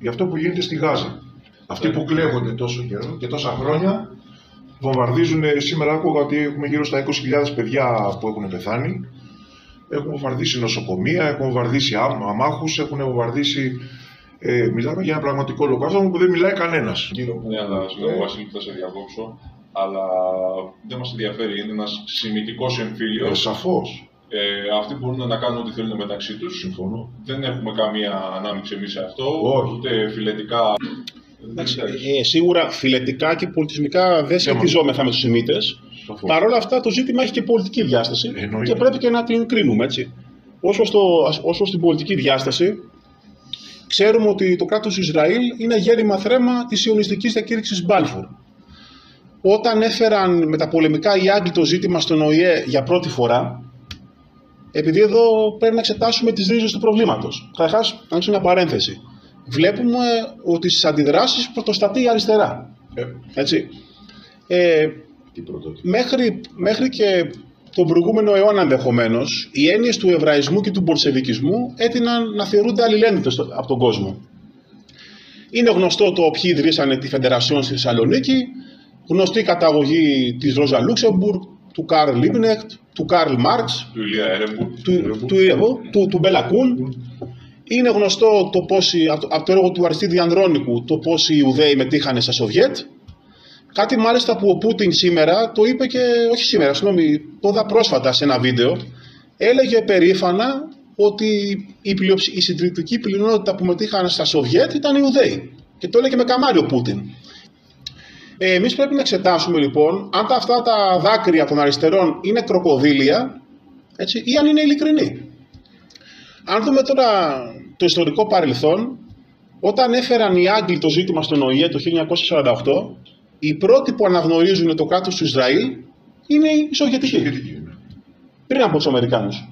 για αυτό που γίνεται στη Γάζα. Αυτοί που κλέβονται τόσο καιρό και τόσα χρόνια βομβαρδίζουν. Σήμερα άκουγα ότι έχουμε γύρω στα 20.000 παιδιά που έχουν πεθάνει. Έχουν βομβαρδίσει νοσοκομεία, έχουν βομβαρδίσει αμάχους, έχουν βομβαρδίσει. Μιλάμε για ένα πραγματικό ολοκαύτωμα που δεν μιλάει κανένας. Ναι, αλλά συγγνώμη Βασίλη, θα σε διακόψω. Αλλά δεν μας ενδιαφέρει, είναι ένας συμμετικός εμφύλιος. Σαφώς. Αυτοί μπορούν να κάνουν ό,τι θέλουν μεταξύ τους. Συμφωνώ. Δεν έχουμε καμία ανάμειξη εμείς σε αυτό. Όχι. Ούτε φιλετικά. Σίγουρα φιλετικά και πολιτισμικά δεν σχετιζόμεθα με τους Σιμίτες. Παρ' όλα αυτά το ζήτημα έχει και πολιτική διάσταση και πρέπει και να την κρίνουμε, έτσι. Όσο στην πολιτική διάσταση, ξέρουμε ότι το κράτος του Ισραήλ είναι γέρημα θρέμα της ιωνιστικής διακήρυξης Μπάλφουρ. Όταν έφεραν με τα πολεμικά οι Άγγλοι το ζήτημα στον ΟΗΕ για πρώτη φορά, επειδή εδώ πρέπει να εξετάσουμε τις ρίζες του προβλήματος. Καταρχάς, να ανοίξω μια παρένθεση. Βλέπουμε ότι στις αντιδράσεις πρωτοστατεί η αριστερά. Έτσι. Μέχρι και τον προηγούμενο αιώνα ενδεχομένως, οι έννοιες του εβραϊσμού και του μπολσεβικισμού έτειναν να θεωρούνται αλληλένδετες από τον κόσμο. Είναι γνωστό το ποιοι ιδρύσανε τη Φεντερασιόν στη Θεσσαλονίκη, γνωστή η καταγωγή της Ρόζα Λούξεμπουργκ, του Καρλ Λίμπνεχτ, του Καρλ Μάρξ, του Ηλία Έρεμπουργκ, του Μπελακούν. Είναι γνωστό το πώς, από το έργο του Αριστίδη Ανδρώνικου, το πώς οι Ιουδαίοι μετήχανε στα Σοβιέτ. Κάτι μάλιστα που ο Πούτιν σήμερα το είπε και, όχι σήμερα, συγγνώμη, το είδα πρόσφατα σε ένα βίντεο, έλεγε περήφανα ότι η συντριπτική πλειονότητα που μετήχαν στα Σοβιέτ ήταν οι Ιουδαίοι. Και το έλεγε με καμάρι ο Πούτιν. Εμείς πρέπει να εξετάσουμε λοιπόν αν αυτά τα δάκρυα των αριστερών είναι κροκοδίλια, έτσι, ή αν είναι ειλικρινή. Αν δούμε τώρα το ιστορικό παρελθόν, όταν έφεραν οι Άγγλοι το ζήτημα στον ΟΗΕ το 1948, οι πρώτοι που αναγνωρίζουν το κράτος του Ισραήλ είναι οι Σοβιετικοί, πριν από τους Αμερικάνους.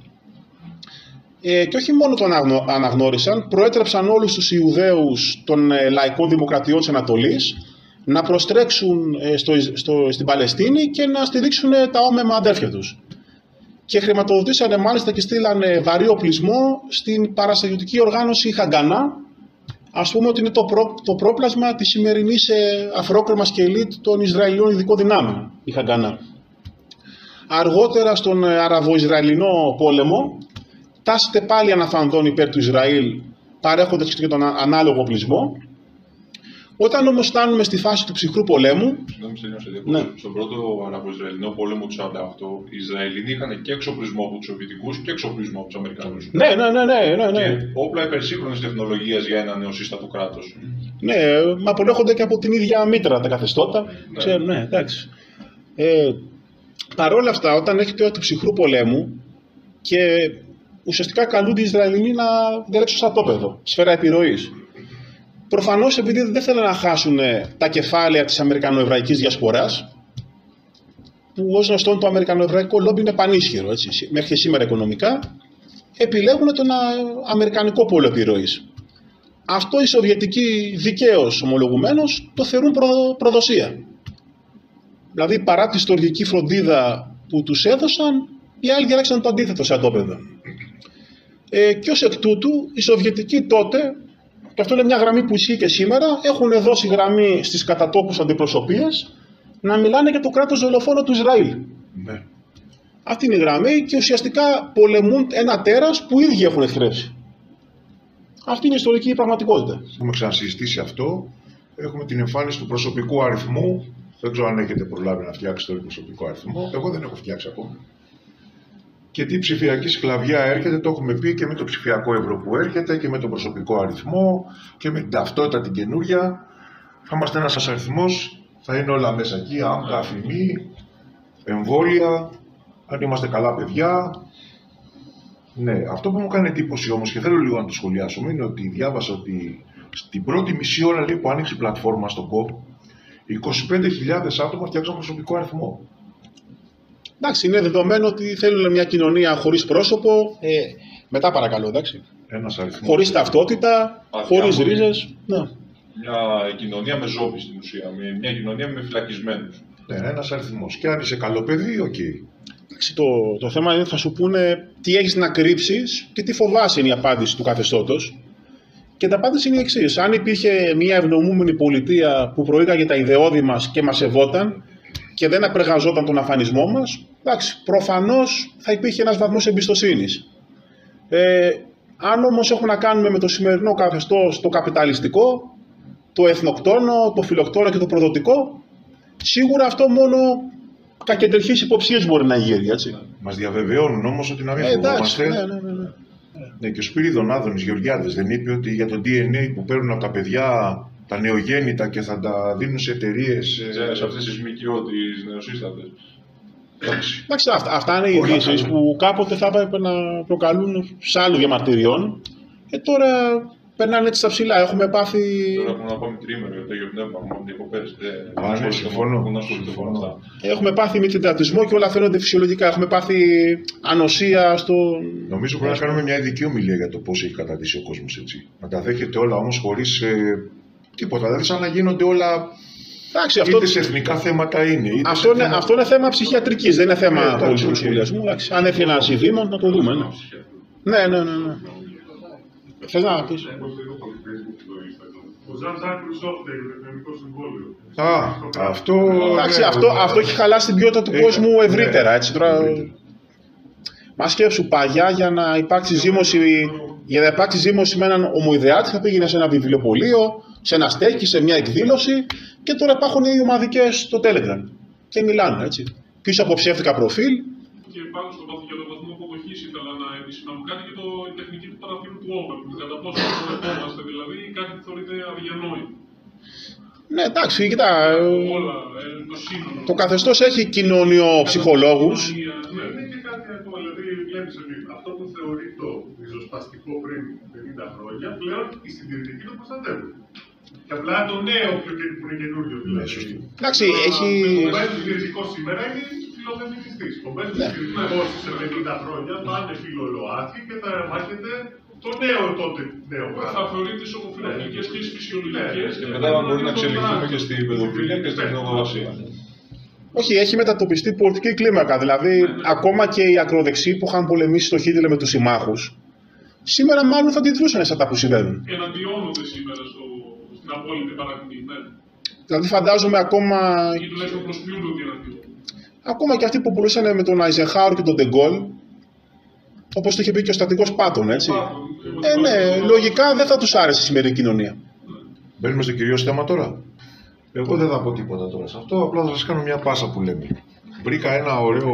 Και όχι μόνο τον αναγνώρισαν, προέτρεψαν όλους τους Ιουδαίους των λαϊκών δημοκρατιών της Ανατολής να προστρέξουν στην Παλαιστίνη και να στηρίξουν τα όμεμα αδέρφια τους. Και χρηματοδοτήσανε μάλιστα και στείλανε βαρύ οπλισμό στην παραστρατιωτική οργάνωση Χαγκανά. Ας πούμε ότι είναι το πρόπλασμα της σημερινής αφρόκρεμας και ελίτ των Ισραηλινών ειδικών δυνάμεων, η Χαγκανά. Αργότερα στον Αραβο-Ισραηλινό πόλεμο, τάσσεται πάλι αναφανδόν υπέρ του Ισραήλ, παρέχοντας και τον ανάλογο οπλισμό. Όταν όμως φτάνουμε στη φάση του ψυχρού πολέμου. Ναι. Στον πρώτο Αραβο-Ισραηλινό πόλεμο του 1948, οι Ισραηλινοί είχαν και εξοπλισμό από τους Σοβιετικούς και εξοπλισμό από τους Αμερικανούς. Ναι. Και όπλα υπερσύγχρονης τεχνολογίας για ένα νεοσύστατο κράτος. Ναι, μα προέρχονται και από την ίδια μήτρα τα καθεστώτα. Ναι, εντάξει. Παρ' όλα αυτά, όταν έχει τώρα του ψυχρού πολέμου και ουσιαστικά καλούνται οι Ισραηλινοί να διαλέξουν στρατόπεδο, σφαίρα επιρροής. Προφανώς επειδή δεν θέλουν να χάσουν τα κεφάλαια της αμερικανοεβραϊκής διασποράς, που ως γνωστόν το αμερικανοεβραϊκό λόμπι είναι πανίσχυρο, έτσι, μέχρι και σήμερα οικονομικά, επιλέγουν τον αμερικανικό πόλο επιρροής. Αυτό οι Σοβιετικοί δικαίως ομολογουμένως το θεωρούν προδοσία. Δηλαδή παρά τη στοργική φροντίδα που τους έδωσαν, οι άλλοι διάλεξαν το αντίθετο σε αντόπεδο. Και ως εκ τούτου οι Σοβιετικοί τότε, και αυτό είναι μια γραμμή που ισχύει και σήμερα, έχουν δώσει γραμμή στις κατατόπους αντιπροσωπείες να μιλάνε για το κράτος δολοφόνο του Ισραήλ. Ναι. Αυτή είναι η γραμμή και ουσιαστικά πολεμούν ένα τέρας που οι ίδιοι έχουν εχθρέψει. Αυτή είναι η ιστορική πραγματικότητα. Έχουμε ξανασυζητήσει αυτό. Έχουμε την εμφάνιση του προσωπικού αριθμού. Δεν ξέρω αν έχετε προλάβει να φτιάξετε το προσωπικό αριθμό. Εγώ δεν έχω φτιάξει ακόμα. Και τι ψηφιακή σκλαβιά έρχεται, το έχουμε πει και με το ψηφιακό ευρώ που έρχεται και με τον προσωπικό αριθμό και με την ταυτότητα την καινούρια. Θα είμαστε ένας αριθμός, θα είναι όλα μέσα εκεί, άμκα, αφημί, εμβόλια, αν είμαστε καλά παιδιά. Ναι, αυτό που μου κάνει εντύπωση όμως και θέλω λίγο να το σχολιάσω είναι ότι διάβασα ότι στην πρώτη μισή ώρα λέει, που άνοιξε η πλατφόρμα στο ΚΟΠ, 25.000 άτομα φτιάξαν προσωπικό αριθμό. Εντάξει, είναι δεδομένο ότι θέλουν μια κοινωνία χωρίς πρόσωπο. Μετά παρακαλώ, εντάξει. Ένας αριθμός. Χωρίς ταυτότητα, χωρίς ρίζες. Ναι. Μια κοινωνία με ζόμπι στην ουσία. Μια κοινωνία με φυλακισμένους. Ναι, ένας αριθμός. Και αν είσαι καλό παιδί, οκ. Το θέμα είναι θα σου πούνε τι έχεις να κρύψεις και τι φοβάσαι, είναι η απάντηση του καθεστώτος. Και τα απάντηση είναι η εξής. Αν υπήρχε μια ευνοούμενη πολιτεία που προήγαγε τα ιδεώδη μας και μας σεβόταν και δεν απεργαζόταν τον αφανισμό μας, εντάξει, προφανώς θα υπήρχε ένας βαθμός εμπιστοσύνης. Αν όμως έχουμε να κάνουμε με το σημερινό καθεστώς το καπιταλιστικό, το εθνοκτόνο, το φιλοκτόνο και το προδοτικό, σίγουρα αυτό μόνο κακεντρεχείς υποψίες μπορεί να γύρει, έτσι. Μας διαβεβαιώνουν όμως ότι να μην φοβόμαστε. Ναι, και ο Σπύριδων Άδωνης Γεωργιάδης δεν είπε ότι για το DNA που παίρνουν από τα παιδιά, τα νεογέννητα και θα τα δίνουν σε εταιρείες. Σε αυτές τις ΜΚΟ, τις νεοσύστατες. Εντάξει, αυτά είναι οι ειδήσεις που κάποτε θα έπρεπε να προκαλούν σάλου διαμαρτυριών και τώρα περνάνε έτσι στα ψηλά. Έχουμε πάθει. Τώρα που να πάμε τρίμερο για το Αγιο Πνεύμα, μόνο διακοπές. Ναι, συμφωνώ. Έχουμε πάθει μυθιντρατισμό και όλα φαίνονται φυσιολογικά. Έχουμε πάθει ανοσία στο. Νομίζω πρέπει να κάνουμε μια ειδική ομιλία για το πώς έχει καταντήσει ο κόσμος έτσι. Να τα δέχεται όλα όμως χωρίς τίποτα. Δηλαδή, σαν να γίνονται όλα. Εντάξει, είτε σε εθνικά θέματα είναι. Αυτό είναι θέμα ψυχιατρικής, δεν είναι θέμα πολιτικού σχολιασμού. Αν έρθει ένα ειδήμον, να το δούμε. Ναι. Θες να πεις? Ο Ζαν Ζακ Ρουσόφ για το Εθνικό Συμβόλαιο. Αυτό. Εντάξει, αυτό έχει χαλάσει την ποιότητα του κόσμου ευρύτερα. Έτσι, τώρα. Μα σκέψου, παλιά για να υπάρξει ζήμωση με έναν ομοειδεάτη θα πήγαινε σε ένα βιβλιοπωλείο, σε ένα στέκι, σε μια εκδήλωση και τώρα υπάρχουν οι ομαδικές στο Telegram και μιλάνε έτσι. Πίσω από ψεύτικα προφίλ. Και πάνω στο πάθο για τον βαθμό αποδοχής ήθελα να επισημάνω κάτι για η τεχνική του παραθύρου του Όβερ. Κατά πόσο το δεχόμαστε, δηλαδή κάτι που θεωρείται αδιανόητο. Ναι, εντάξει, κοιτά. Όλα, το σύνολο. Το καθεστώς έχει κοινωνιοψυχολόγους. Ναι, είναι και κάτι ακόμα. Δηλαδή, βλέπεις ότι αυτό που θεωρεί το ριζοσπαστικό πριν 50 χρόνια, πλέον οι συντηρητικοί το προστατεύουν. Και απλά το νέο που είναι καινούριο. Εντάξει, έχει. Ο Μπέζος συντηρητικός σήμερα είναι φιλοφεμινιστής. Ο Μπέζος συντηρητικός σε 50 χρόνια θα είναι φιλολοάθη και θα μάχεται το νέο τότε νέο. Θα θεωρείται τις ομοφυλοφιλικές και τις φυσιολογικές. Και μετά μπορεί να εξελιχθούμε και στην παιδοφιλία και στην εθνογνωσία. Όχι, έχει μετατοπιστεί πολιτική κλίμακα. Δηλαδή, ακόμα και οι ακροδεξιοί που είχαν πολεμήσει το Χίτλερ με τους συμμάχους, σήμερα μάλλον θα αντιδρούσαν σε αυτά που συμβαίνουν. Εναντιώνονται σήμερα στην απόλυτη παρακμή. Δηλαδή, φαντάζομαι ακόμα. Ή τουλάχιστον προσποιούνται ότι εναντιώνονται. Ακόμα και αυτοί που πουλούσαν με τον Αϊζενχάουρ και τον Ντεγκόλ, όπως το είχε πει και ο στρατηγός Πάτων, έτσι. Ναι, λογικά δεν θα τους άρεσε η σημερινή κοινωνία. Μπαίνουμε στο κυρίως θέμα τώρα. Εγώ δεν θα πω τίποτα τώρα σε αυτό, απλά θα σας κάνω μια πάσα που λέμε. Βρήκα ένα ωραίο,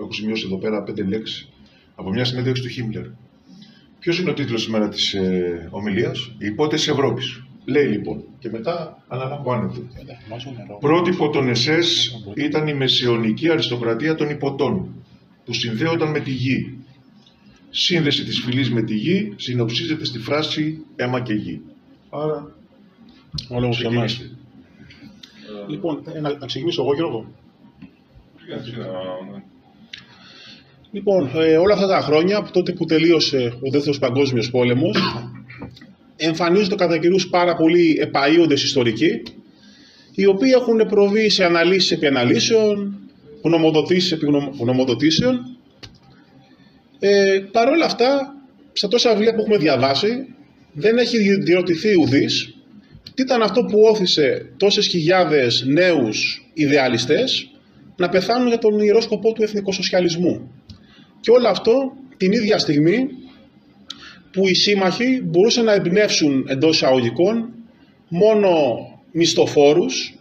έχω σημειώσει εδώ πέρα 5 λέξεις, από μια συνέντευξη του Χίμλερ. Ποιος είναι ο τίτλος σήμερα της ομιλίας? Η υπόθεση Ευρώπης. Λέει λοιπόν, και μετά αναλαμβάνεται. Πρότυπο των ΕΣΕΣ ήταν η μεσαιωνική αριστοκρατία των υποτών, που συνδέονταν με τη γη. Σύνδεση της φυλής με τη γη συνοψίζεται στη φράση αίμα και γη. Άρα, όλο σε εμάς. Λοιπόν, να ξεκινήσω εγώ, Γιώργο. Λοιπόν, όλα αυτά τα χρόνια, από τότε που τελείωσε ο Δεύτερος Παγκόσμιος Πόλεμος, εμφανίζονται κατά καιρούς πάρα πολλοί επαΐοντες ιστορικοί, οι οποίοι έχουν προβεί σε αναλύσεις επί αναλύσεων, γνωμοδοτήσεις επί γνωμοδοτήσεων. Παρ' όλα αυτά, στα τόσα βιβλία που έχουμε διαβάσει, δεν έχει διερωτηθεί ουδής τι ήταν αυτό που όθησε τόσες χιλιάδες νέους ιδεαλιστές να πεθάνουν για τον ιερό σκοπό του εθνικοσοσιαλισμού. Και όλο αυτό την ίδια στιγμή που οι σύμμαχοι μπορούσαν να εμπνεύσουν εντός εισαγωγικών μόνο μισθοφόρους,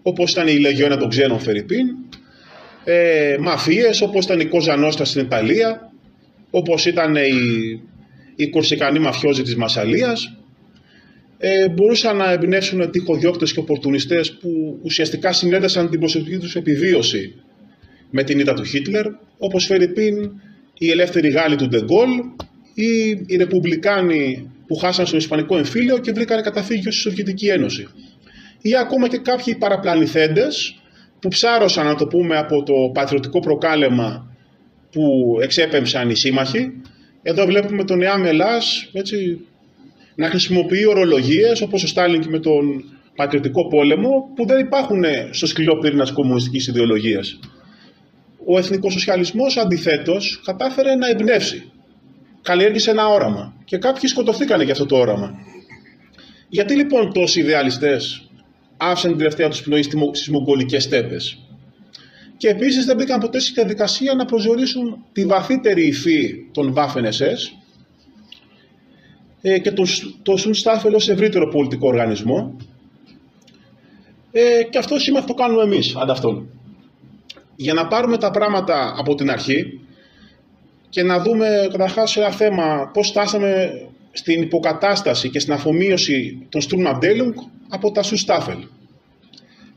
όπως ήταν η Λεγιώνα των Ξένων Φερρυπίν, μαφίες όπως ήταν η Κόζα Νόστρα στην Ιταλία, όπως ήταν οι κορσικανοί μαφιόζοι της Μασσαλίας, μπορούσαν να εμπνεύσουν τυχοδιώκτες και οπορτουνιστές που ουσιαστικά συνέδεσαν την προσωπική τους επιβίωση με την ήττα του Χίτλερ, όπως φερρυπίν οι ελεύθεροι Γάλλοι του Ντεγκόλ ή οι Ρεπουμπλικάνοι που χάσαν στο Ισπανικό εμφύλιο και βρήκαν καταφύγιο στη Σοβιετική Ένωση. Ή ακόμα και κάποιοι παραπλανηθέντες που ψάρωσαν, να το πούμε, από το πατριωτικό προκάλεμα που εξέπεμψαν οι σύμμαχοι. Εδώ βλέπουμε τον Εά Μελάς, έτσι, να χρησιμοποιεί ορολογίες όπως ο Στάλιν και με τον πατριωτικό πόλεμο που δεν υπάρχουν στο σκληρό πυρήνα της κομμουνιστικής ιδεολογίας. Ο εθνικοσοσιαλισμός αντιθέτως κατάφερε να εμπνεύσει καλλιέργησε ένα όραμα και κάποιοι σκοτωθήκανε για αυτό το όραμα. Γιατί λοιπόν τόσοι ιδεαλιστές άφησαν την τελευταία τους πνοή στις μογγολικές στέπες? Και επίσης δεν μπήκαν ποτέ στη διαδικασία να προσδιορίσουν τη βαθύτερη υφή των Waffen-SS και το Schutzstaffel ως ευρύτερο πολιτικό οργανισμό. Και αυτό σήμερα το κάνουμε εμείς ανταυτόν. Για να πάρουμε τα πράγματα από την αρχή και να δούμε καταρχάς ένα θέμα πώς φτάσαμε στην υποκατάσταση και στην αφομοίωση των Sturmabteilung από τα Schutzstaffel.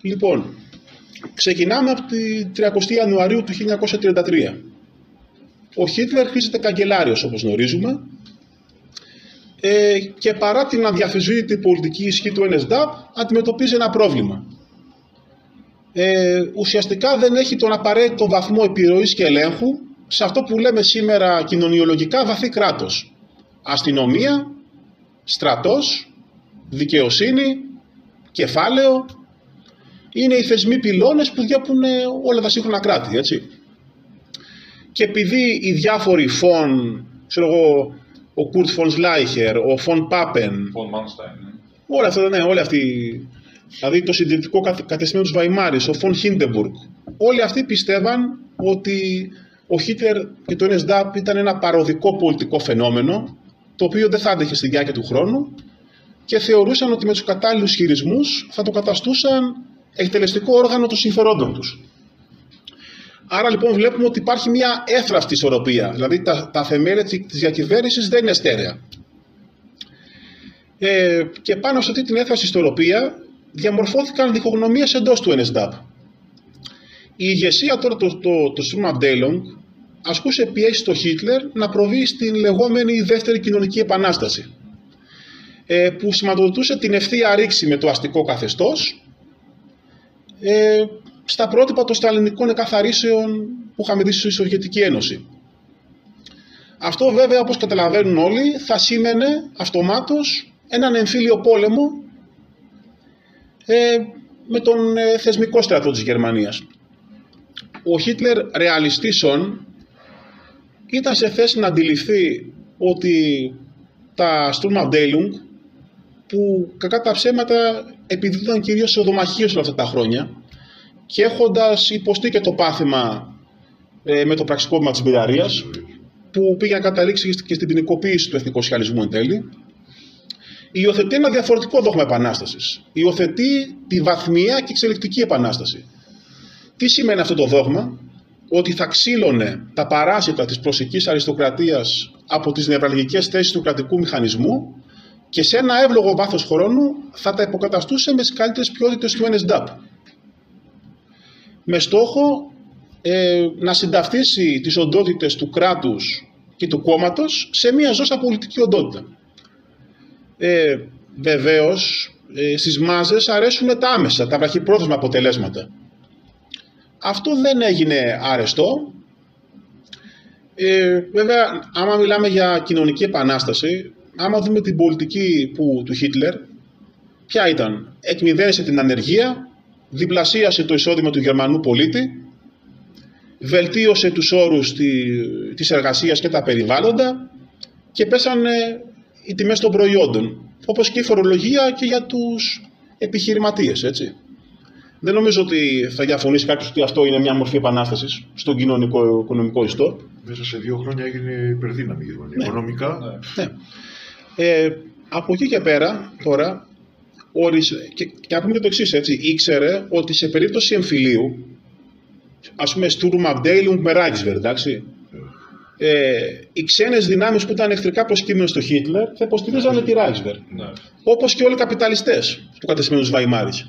Λοιπόν, ξεκινάμε από τη 30 Ιανουαρίου του 1933. Ο Χίτλερ χτίζεται καγκελάριος, όπως γνωρίζουμε, και παρά την αδιαφεσβήτητη πολιτική ισχύ του NSDAP αντιμετωπίζει ένα πρόβλημα. Ουσιαστικά δεν έχει τον απαραίτητο βαθμό επιρροής και ελέγχου σε αυτό που λέμε σήμερα κοινωνιολογικά βαθύ κράτος. Αστυνομία, στρατός, δικαιοσύνη, κεφάλαιο είναι οι θεσμοί πυλώνες που διέπουν όλα τα σύγχρονα κράτη, έτσι. Και επειδή οι διάφοροι φον, ξέρω εγώ, ο Κουρτ Φον Σλάιχερ, ο Φον Πάπεν, όλα αυτά, ναι, όλοι αυτοί, δηλαδή το συντηρητικό κατεστημένο του Βαϊμάρης, ο Φον Χίντεμπουργκ, όλοι αυτοί πιστεύαν ότι ο Χίτλερ και το NSDAP ήταν ένα παροδικό πολιτικό φαινόμενο, το οποίο δεν θα άντεχε στη διάρκεια του χρόνου και θεωρούσαν ότι με τους κατάλληλους χειρισμούς θα το καταστούσαν εκτελεστικό όργανο των συμφερόντων τους. Άρα λοιπόν βλέπουμε ότι υπάρχει μια εύθραυστη ισορροπία, δηλαδή τα θεμέλια της διακυβέρνησης δεν είναι στέρεα. Και πάνω σε αυτή την εύθραυστη ισορροπία διαμορφώθηκαν διχογνωμίες εντός του NSDAP. Η ηγεσία τώρα του Sturmabteilung ασκούσε πιέσει στο Χίτλερ να προβεί στην λεγόμενη δεύτερη κοινωνική επανάσταση, που σηματοδοτούσε την ευθεία ρήξη με το αστικό καθεστώς στα πρότυπα των σταλινικών εκαθαρίσεων που είχαμε δει στη Σοβιετική Ένωση. Αυτό βέβαια, όπως καταλαβαίνουν όλοι, θα σήμαινε αυτομάτως έναν εμφύλιο πόλεμο με τον θεσμικό στρατό της Γερμανίας. Ο Χίτλερ ρεαλιστήσεων ήταν σε θέση να αντιληφθεί ότι τα Sturmabteilung, που κακά τα ψέματα επιδίδονταν κυρίως σε οδομαχίες όλα αυτά τα χρόνια και έχοντας υποστεί και το πάθημα με το πραξικόπημα της Μπελαρίας, που πήγε να καταλήξει και στην ποινικοποίηση του εθνικοσοσιαλισμού εν τέλει, υιοθετεί ένα διαφορετικό δόγμα επανάστασης. Υιοθετεί τη βαθμιαία και εξελικτική επανάσταση. Τι σημαίνει αυτό το δόγμα? Ότι θα ξύλωνε τα παράσιτα της προσικής αριστοκρατίας από τις νευραλγικές θέσεις του κρατικού μηχανισμού και σε ένα εύλογο βάθος χρόνου θα τα υποκαταστούσε με τις καλύτερες ποιότητες του NSDAP. Με στόχο να συνταυτίσει τις οντότητες του κράτους και του κόμματος σε μια ζώσα πολιτική οντότητα. Βεβαίως, στις μάζες αρέσουν τα άμεσα, τα βραχυπρόθεσμα αποτελέσματα. Αυτό δεν έγινε άρεστο. Βέβαια, άμα μιλάμε για κοινωνική επανάσταση, άμα δούμε την πολιτική του Χίτλερ, ποια ήταν? Εκμηδένισε την ανεργία, διπλασίασε το εισόδημα του Γερμανού πολίτη, βελτίωσε τους όρους της εργασίας και τα περιβάλλοντα και πέσανε οι τιμές των προϊόντων, όπως και η φορολογία και για τους επιχειρηματίες, έτσι. Δεν νομίζω ότι θα διαφωνήσει κάποιος ότι αυτό είναι μια μορφή επανάστασης στον κοινωνικό-οικονομικό ιστό. Μέσα σε 2 χρόνια έγινε υπερδύναμη η Γερμανία. Ναι. Οικονομικά. Ναι. Από εκεί και πέρα, τώρα, και να πούμε και το εξής, έτσι, ήξερε ότι σε περίπτωση εμφυλίου, ας πούμε Sturmabteilung με Reichswehr, εντάξει, οι ξένες δυνάμεις που ήταν εχθρικά προσκύμενες στο Χίτλερ θα υποστηρίζανε τη Reichswehr. Ναι. Όπως και όλοι οι καπιταλιστές του κατεστημένου της Βαϊμάρης.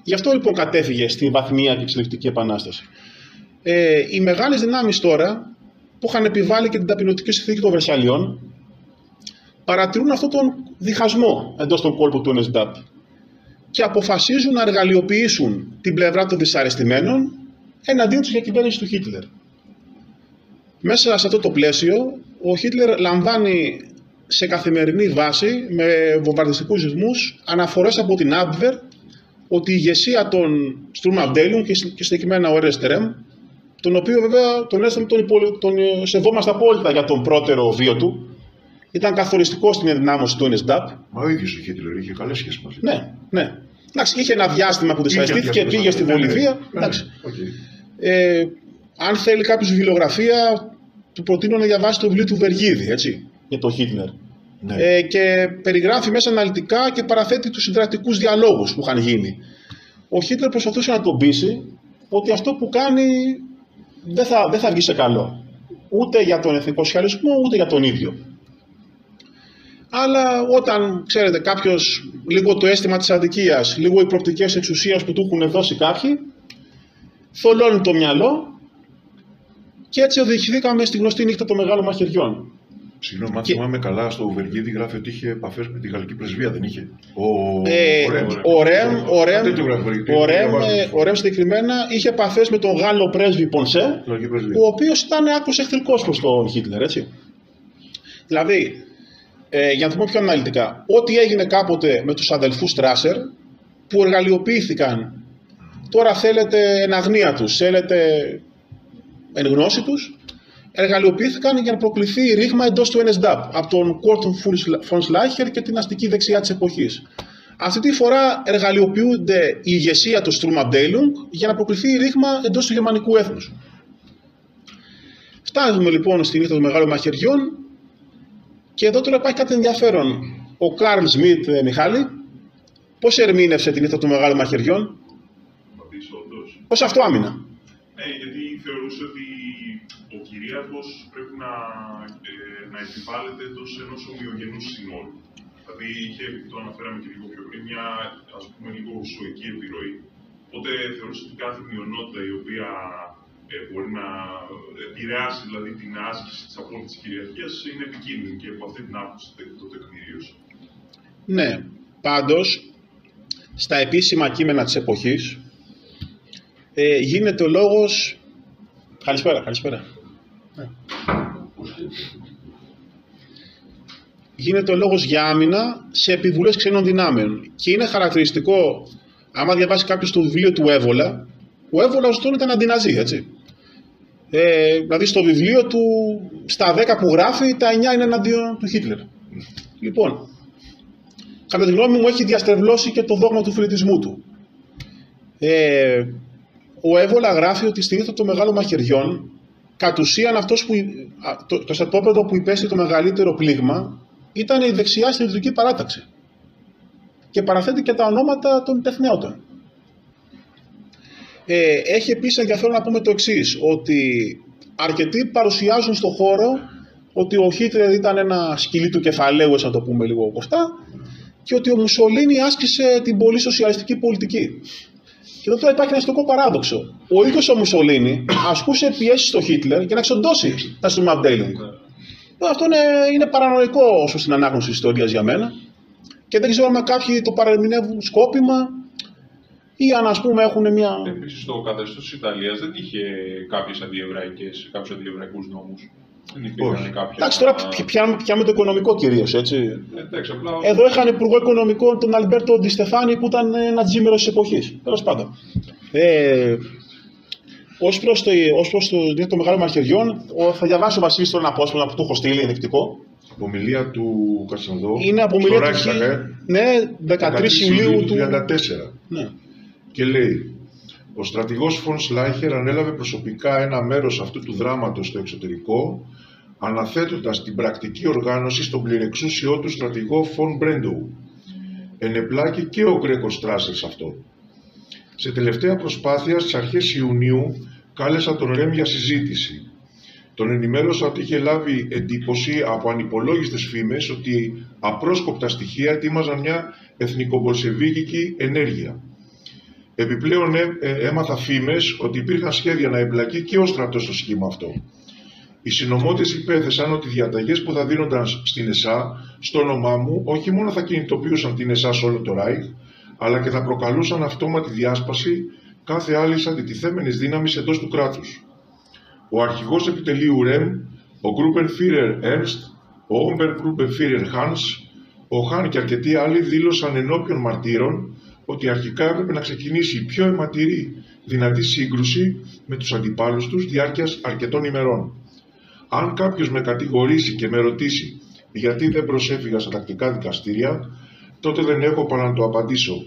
Γι' αυτό λοιπόν κατέφυγε στην βαθμία και εξελικτική επανάσταση. Οι μεγάλες δυνάμεις τώρα, που είχαν επιβάλει και την ταπεινωτική συνθήκη των Βερσαλιών, παρατηρούν αυτόν τον διχασμό εντός των κόλπων του NSDAP και αποφασίζουν να εργαλειοποιήσουν την πλευρά των δυσαρεστημένων εναντίον της διακυβέρνησης του Χίτλερ. Μέσα σε αυτό το πλαίσιο, ο Χίτλερ λαμβάνει σε καθημερινή βάση, με βομβαρδιστικούς ρυθμούς, αναφορές από την Abwehr ότι η ηγεσία των Sturmabteilung και συγκεκριμένα ο Ernst Röhm, τον οποίο βέβαια τον σεβόμαστε απόλυτα για τον πρώτερο βίο του, Ήταν καθοριστικό στην ενδυνάμωση του NSDAP. Μα ο ίδιος ο Χίτλερ είχε καλές σχέσεις μαζί. Ναι, ναι. Εντάξει, είχε ένα διάστημα που δυσαρεστήθηκε, πήγε στη Βολιβία. Αν θέλει κάποιος βιβλιογραφία, του προτείνω να διαβάσει το βιβλίο του Βεργίδη, έτσι, για τον Χίτλερ. Ναι. Και περιγράφει μέσα αναλυτικά και παραθέτει τους συντρακτικούς διαλόγους που είχαν γίνει. Ο Χίτλερ προσπαθούσε να τον πείσει ότι αυτό που κάνει δεν θα βγει σε καλό. Ούτε για τον εθνικό σοσιαλισμό, ούτε για τον ίδιο. Αλλά όταν, ξέρετε, κάποιος, λίγο το αίσθημα της αδικίας, λίγο οι προοπτικές εξουσίας που του έχουν δώσει κάποιοι, θολώνει το μυαλό και έτσι οδηγηθήκαμε στη γνωστή νύχτα των μεγάλων μαχαιριών. Συγγνώμη, αν θυμάμαι καλά, στο Βεργίδη γράφει ότι είχε επαφές με τη γαλλική πρεσβεία, δεν είχε? Ο Ρέμ συγκεκριμένα είχε επαφές με τον Γάλλο πρέσβη Πονσέ, ο οποίος ήταν άκρως εχθρικός προς τον Χίτλερ, έτσι. Δηλαδή, για να το πω πιο αναλυτικά, ό,τι έγινε κάποτε με τους αδελφούς Στράσερ, που εργαλειοποιήθηκαν, τώρα θέλετε εν αγνία τους, θέλετε εν γνώση τους, εργαλειοποιήθηκαν για να προκληθεί ρήγμα εντός του NSDAP από τον Kurt von Schleicher και την αστική δεξιά της εποχής. Αυτή τη φορά εργαλειοποιούνται η ηγεσία του Sturmabteilung για να προκληθεί ρήγμα εντός του γερμανικού έθνους. Φτάνουμε λοιπόν στη νύχτα των μεγάλων μαχαιριών και εδώ τώρα υπάρχει κάτι ενδιαφέρον. Ο Καρλ Σμιτ, Μιχάλη, πώς ερμήνευσε τη νύχτα των μεγάλων μαχαιριών? Ως αυτοάμυνα. Ναι, γιατί θεωρούσε ότι ο κυρίαρχος πρέπει να επιβάλλεται εντός ενός ομοιογενούς συνόλου. Δηλαδή, το αναφέραμε και λίγο πιο πριν, μια ας πούμε λίγο ουσοική επιρροή. Οπότε θεωρούσε ότι κάθε μειονότητα η οποία μπορεί να επηρεάσει δηλαδή, την άσκηση της απόλυτης κυριαρχίας είναι επικίνδυνη και από αυτή την άποψη το τεκμηρίωσε. Ναι, πάντως στα επίσημα κείμενα της εποχής γίνεται ο λόγος. Καλησπέρα. Ναι. Γίνεται ο λόγος για άμυνα σε επιβουλές ξένων δυνάμεων. Και είναι χαρακτηριστικό, άμα διαβάσει κάποιος το βιβλίο του Έβολα, ο Έβολας τον ήταν αντιναζί, έτσι. Δηλαδή στο βιβλίο του, στα 10 που γράφει, τα 9 είναι εναντίον του Χίτλερ. Λοιπόν, κατά τη γνώμη μου έχει διαστρεβλώσει και το δόγμα του φιλετισμού του. Ο Έβολα γράφει ότι στη νύχτα των μεγάλων μαχαιριών, κατ' ουσίαν αυτός το στρατόπεδο που υπέστη το μεγαλύτερο πλήγμα ήταν η δεξιά στρατιωτική παράταξη. Και παραθέτει και τα ονόματα των τεθνέωτων. Έχει επίσης ενδιαφέρον να πούμε το εξής, ότι αρκετοί παρουσιάζουν στον χώρο ότι ο Χίτλερ ήταν ένα σκυλί του κεφαλαίου, να το πούμε λίγο κοφτά, και ότι ο Μουσολίνι άσκησε την πολύ σοσιαλιστική πολιτική. Και εδώ τώρα υπάρχει ένα ιστορικό παράδοξο. Ο ίδιος ο Μουσολίνι ασκούσε πιέσεις στο Χίτλερ για να εξοντώσει τα Sturmabteilung. Αυτό είναι παρανοϊκό όσο στην ανάγνωση της ιστορίας για μένα. Και δεν ξέρω αν κάποιοι το παρερμηνεύουν σκόπιμα ή αν ας πούμε έχουν μια. Επίσης το καθεστώς της Ιταλίας δεν είχε κάποιους αντιεβραϊκούς νόμους. Δεν υπήρχαν κάποια. Εντάξει, τώρα πιάμε το οικονομικό κυρίως, έτσι. Απλά. Εδώ είχαν υπουργό οικονομικών τον Αλμπέρτο Ντι Στεφάνι που ήταν ένα τζίμερος της εποχής. Τέλος πάντων. Ως προς το νύχτα των μεγάλων μαχαιριών, θα διαβάσω ο Βασίλης τώρα ένα απόσπασμα που του έχω στείλει ενδεικτικό. Απομιλία του Κασανδό. Είναι απομιλία του. Ναι, 13 Ιουλίου του 1934. Ναι. Και λέει: ο στρατηγός Φον Σλάιχερ ανέλαβε προσωπικά ένα μέρος αυτού του δράματος στο εξωτερικό, αναθέτοντας την πρακτική οργάνωση στον πληρεξούσιό του στρατηγό Φον Μπρέντοου. Ενεπλάκη και ο Γκρέκος Στράσερ σε αυτό. Σε τελευταία προσπάθεια, στις αρχές Ιουνίου, κάλεσα τον Ρέμ για συζήτηση. Τον ενημέρωσα ότι είχε λάβει εντύπωση από ανυπολόγιστες φήμες ότι απρόσκοπτα στοιχεία ετοίμαζαν μια εθνικομπολσεβίκικη ενέργεια. Επιπλέον έμαθα φήμες ότι υπήρχαν σχέδια να εμπλακεί και ο στρατός στο σχήμα αυτό. Οι συνωμότες υπέθεσαν ότι οι διαταγές που θα δίνονταν στην ΕΣΑ, στο όνομά μου, όχι μόνο θα κινητοποιούσαν την ΕΣΑ σε όλο το Ράιχ, αλλά και θα προκαλούσαν αυτόματη διάσπαση κάθε άλλης αντιτιθέμενης δύναμης εντός του κράτους. Ο αρχηγός επιτελείου Ρεμ, ο Gruppenführer Ernst, ο Obergruppenführer Hans, ο Χάν και αρκετοί άλλοι δήλωσαν ενώπιον μαρτύρων ότι αρχικά έπρεπε να ξεκινήσει η πιο αιματηρή δυνατή σύγκρουση με τους αντιπάλους τους διάρκειας αρκετών ημερών. Αν κάποιος με κατηγορήσει και με ρωτήσει γιατί δεν προσέφυγα στα τακτικά δικαστήρια, τότε δεν έχω παρά να το απαντήσω.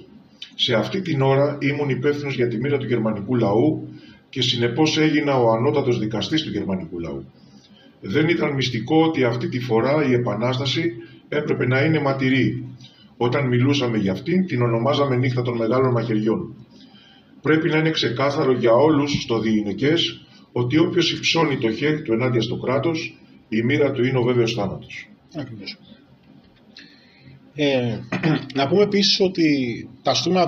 Σε αυτή την ώρα ήμουν υπεύθυνος για τη μοίρα του γερμανικού λαού και συνεπώς έγινα ο ανώτατος δικαστής του γερμανικού λαού. Δεν ήταν μυστικό ότι αυτή τη φορά η Επανάσταση έπρεπε να είναι ματηρή. Όταν μιλούσαμε για αυτήν, την ονομάζαμε νύχτα των μεγάλων μαχαιριών. Πρέπει να είναι ξεκάθαρο για όλους στο διηνεκές ότι όποιος υψώνει το χέρι του ενάντια στο κράτος, η μοίρα του είναι ο βέβαιος θάνατος. Ακριβώς. Να πούμε επίσης ότι τα Summa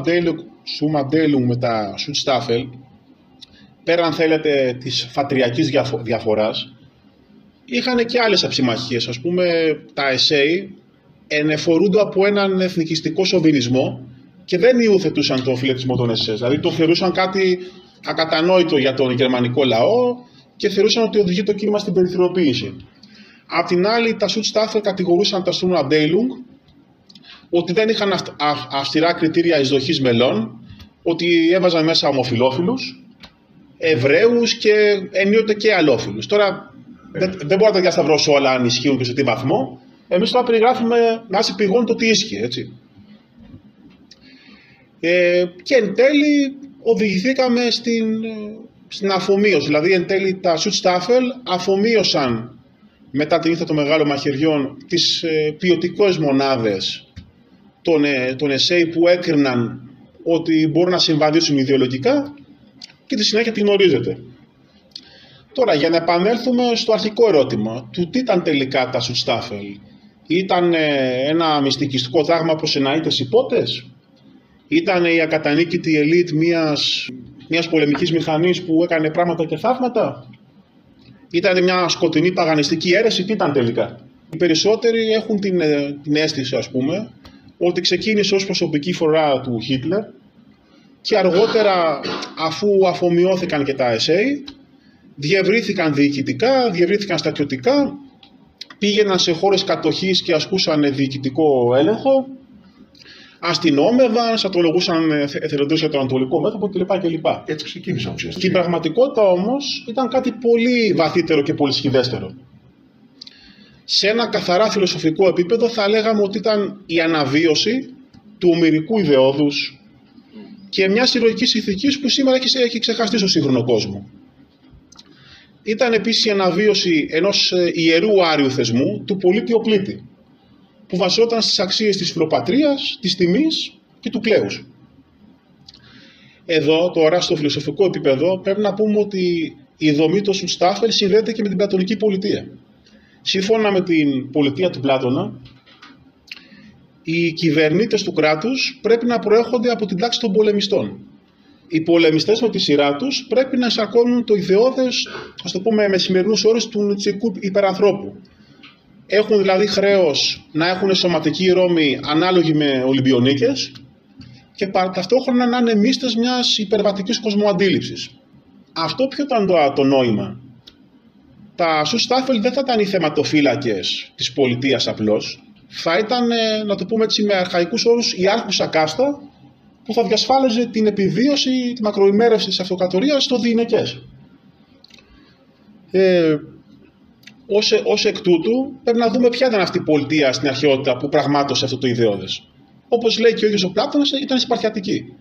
με τα Schutzstaffel, πέραν αν θέλετε της φατριακής διαφοράς, είχαν και άλλες αψημαχίες. Ας πούμε, τα SA ενεφορούνται από έναν εθνικιστικό σοβινισμό και δεν υιοθετούσαν τον φιλετισμό των SS. Δηλαδή το θεωρούσαν κάτι ακατανόητο για τον γερμανικό λαό και θεωρούσαν ότι οδηγεί το κίνημα στην περιθωριοποίηση. Απ' την άλλη, τα Schutzstaffel κατηγορούσαν τα Sturmabteilung ότι δεν είχαν αυστηρά κριτήρια εισδοχής μελών, ότι έβαζαν μέσα ομοφυλόφιλους, Εβραίους και ενίοτε και αλλόφιλους. Τώρα δεν μπορώ να τα διασταυρώσω όλα αν ισχύουν και σε τι βαθμό. Εμείς τώρα περιγράφουμε βάσει πηγών το τι ίσχυε, έτσι. Και εν τέλει οδηγηθήκαμε στην αφομοίωση. Δηλαδή εν τέλει τα Schutzstaffel αφομοίωσαν μετά την ήττα των μεγάλων μαχαιριών τις ποιοτικές μονάδες των SA που έκριναν ότι μπορούν να συμβαδίσουν ιδεολογικά και τη συνέχεια τη γνωρίζετε. Τώρα, για να επανέλθουμε στο αρχικό ερώτημα του τι ήταν τελικά τα Schutzstaffel. Ήταν ένα μυστικιστικό τάγμα προς εναείτες υπότες? Ήταν η ακατανίκητη ελίτ μιας πολεμικής μηχανής που έκανε πράγματα και θαύματα? Ήταν μια σκοτεινή παγανιστική αίρεση? Τι ήταν τελικά? Οι περισσότεροι έχουν την αίσθηση, ας πούμε, ότι ξεκίνησε ως προσωπική φορά του Χίτλερ και αργότερα, αφού αφομοιώθηκαν και τα SA, διευρύθηκαν διοικητικά, διευρύθηκαν στρατιωτικά, πήγαιναν σε χώρες κατοχής και ασκούσαν διοικητικό έλεγχο, αστυνόμευαν, σατολογούσαν εθελοντές για το ανατολικό μέτωπο κλπ. Έτσι ξεκίνησαν ουσιαστικά. Στην πραγματικότητα όμως ήταν κάτι πολύ βαθύτερο και πολύ σχηδέστερο. Σε ένα καθαρά φιλοσοφικό επίπεδο θα λέγαμε ότι ήταν η αναβίωση του ομηρικού ιδεώδους και μιας ηρωικής ηθικής που σήμερα έχει ξεχαστεί στο σύγχρονο κόσμο. Ήταν επίσης η αναβίωση ενός ιερού άριου θεσμού, του πολίτη οπλίτη, που βασιζόταν στις αξίες της φιλοπατρίας, της τιμής και του κλέους. Εδώ τώρα στο φιλοσοφικό επίπεδο πρέπει να πούμε ότι η δομή των Schutzstaffel συνδέεται και με την πλατωνική πολιτεία. Σύμφωνα με την πολιτεία του Πλάτωνα, οι κυβερνήτες του κράτους πρέπει να προέρχονται από την τάξη των πολεμιστών. Οι πολεμιστές με τη σειρά τους πρέπει να εισακώνουν το ιδεώδες, ας το πούμε με σημερινούς όρους, του νητσικού υπερανθρώπου. Έχουν δηλαδή χρέος να έχουν σωματική ρόμη ανάλογη με Ολυμπιονίκες και ταυτόχρονα να είναι μίστες μιας υπερβατικής κοσμοαντίληψης. Αυτό ποιο ήταν το νόημα? Τα Schutzstaffel δεν θα ήταν οι θεματοφύλακες της πολιτείας απλώς. Θα ήταν, να το πούμε έτσι με αρχαϊκούς όρους, η άρχουσα κάστα που θα διασφάλιζε την επιβίωση, τη μακροημέρευση της αυτοκρατορίας στο διηνεκές. Ως εκ τούτου πρέπει να δούμε ποια ήταν αυτή η πολιτεία στην αρχαιότητα που πραγμάτωσε αυτό το ιδεώδες. Όπως λέει και ο ίδιος ο Πλάτωνας, ήταν σπαρτιατική.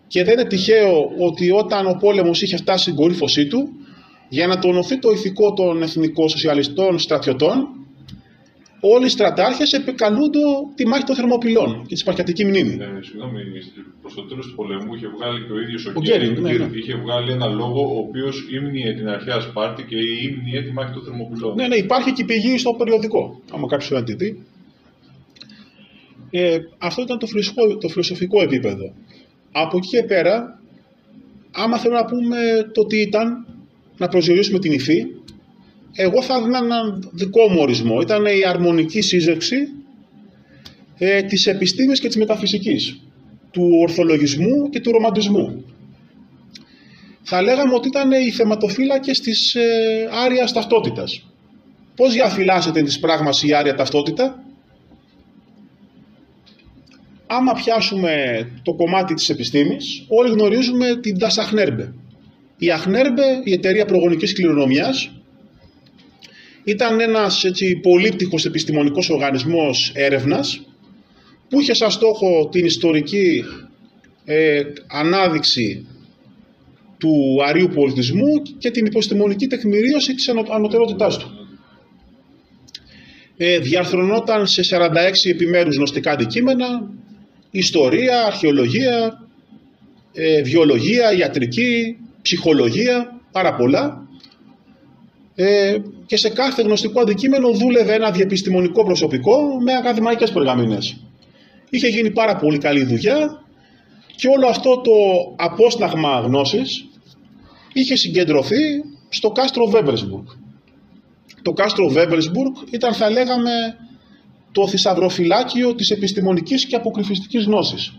Και δεν είναι τυχαίο ότι όταν ο πόλεμος είχε φτάσει στην κορύφωσή του, για να τονωθεί το ηθικό των εθνικοσοσιαλιστών στρατιωτών, όλοι οι στρατάρχες επικαλούνται τη μάχη των Θερμοπυλών και τη σπαρτιατική μνήμη. Συγγνώμη, προς το τέλος του πολέμου είχε βγάλει και ο ίδιος ο Γκέρινγκ, είχε βγάλει ένα λόγο ο οποίος ύμνιε την αρχαία Σπάρτη και ύμνιε τη μάχη των Θερμοπυλών. Ναι, υπάρχει και η πηγή στο περιοδικό, άμα κάποιος δεν τη δει. Αυτό ήταν το φιλοσοφικό επίπεδο. Από εκεί και πέρα, άμα θέλουμε να πούμε το τι ήταν, να προσδιορίσουμε την υφή, εγώ θα έδινα έναν δικό μου ορισμό. Ήταν η αρμονική σύζευξη της επιστήμης και της μεταφυσικής, του ορθολογισμού και του ρομαντισμού. Θα λέγαμε ότι ήταν οι θεματοφύλακες της άριας ταυτότητας. Πώς διαφυλάσσεται της πράγμας η άρια ταυτότητα? Άμα πιάσουμε το κομμάτι της επιστήμης, όλοι γνωρίζουμε την Das Achnerbe. Η Achnerbe, η εταιρεία προγονικής κληρονομιάς, Ήταν ένας πολύπτυχος επιστημονικός οργανισμός έρευνας που είχε σαν στόχο την ιστορική ανάδειξη του αρείου πολιτισμού και την επιστημονική τεκμηρίωση της ανωτερότητάς του. Διαρθρωνόταν σε 46 επιμέρους γνωστικά αντικείμενα, ιστορία, αρχαιολογία, βιολογία, ιατρική, ψυχολογία, πάρα πολλά. Και σε κάθε γνωστικό αντικείμενο δούλευε ένα διεπιστημονικό προσωπικό με ακαδημαϊκές προηγαμηνές. Είχε γίνει πάρα πολύ καλή δουλειά και όλο αυτό το απόσταγμα γνώσης είχε συγκεντρωθεί στο κάστρο Wewelsburg. Το κάστρο Wewelsburg ήταν, θα λέγαμε, το θησαυροφυλάκιο της επιστημονικής και αποκρυφιστικής γνώσης.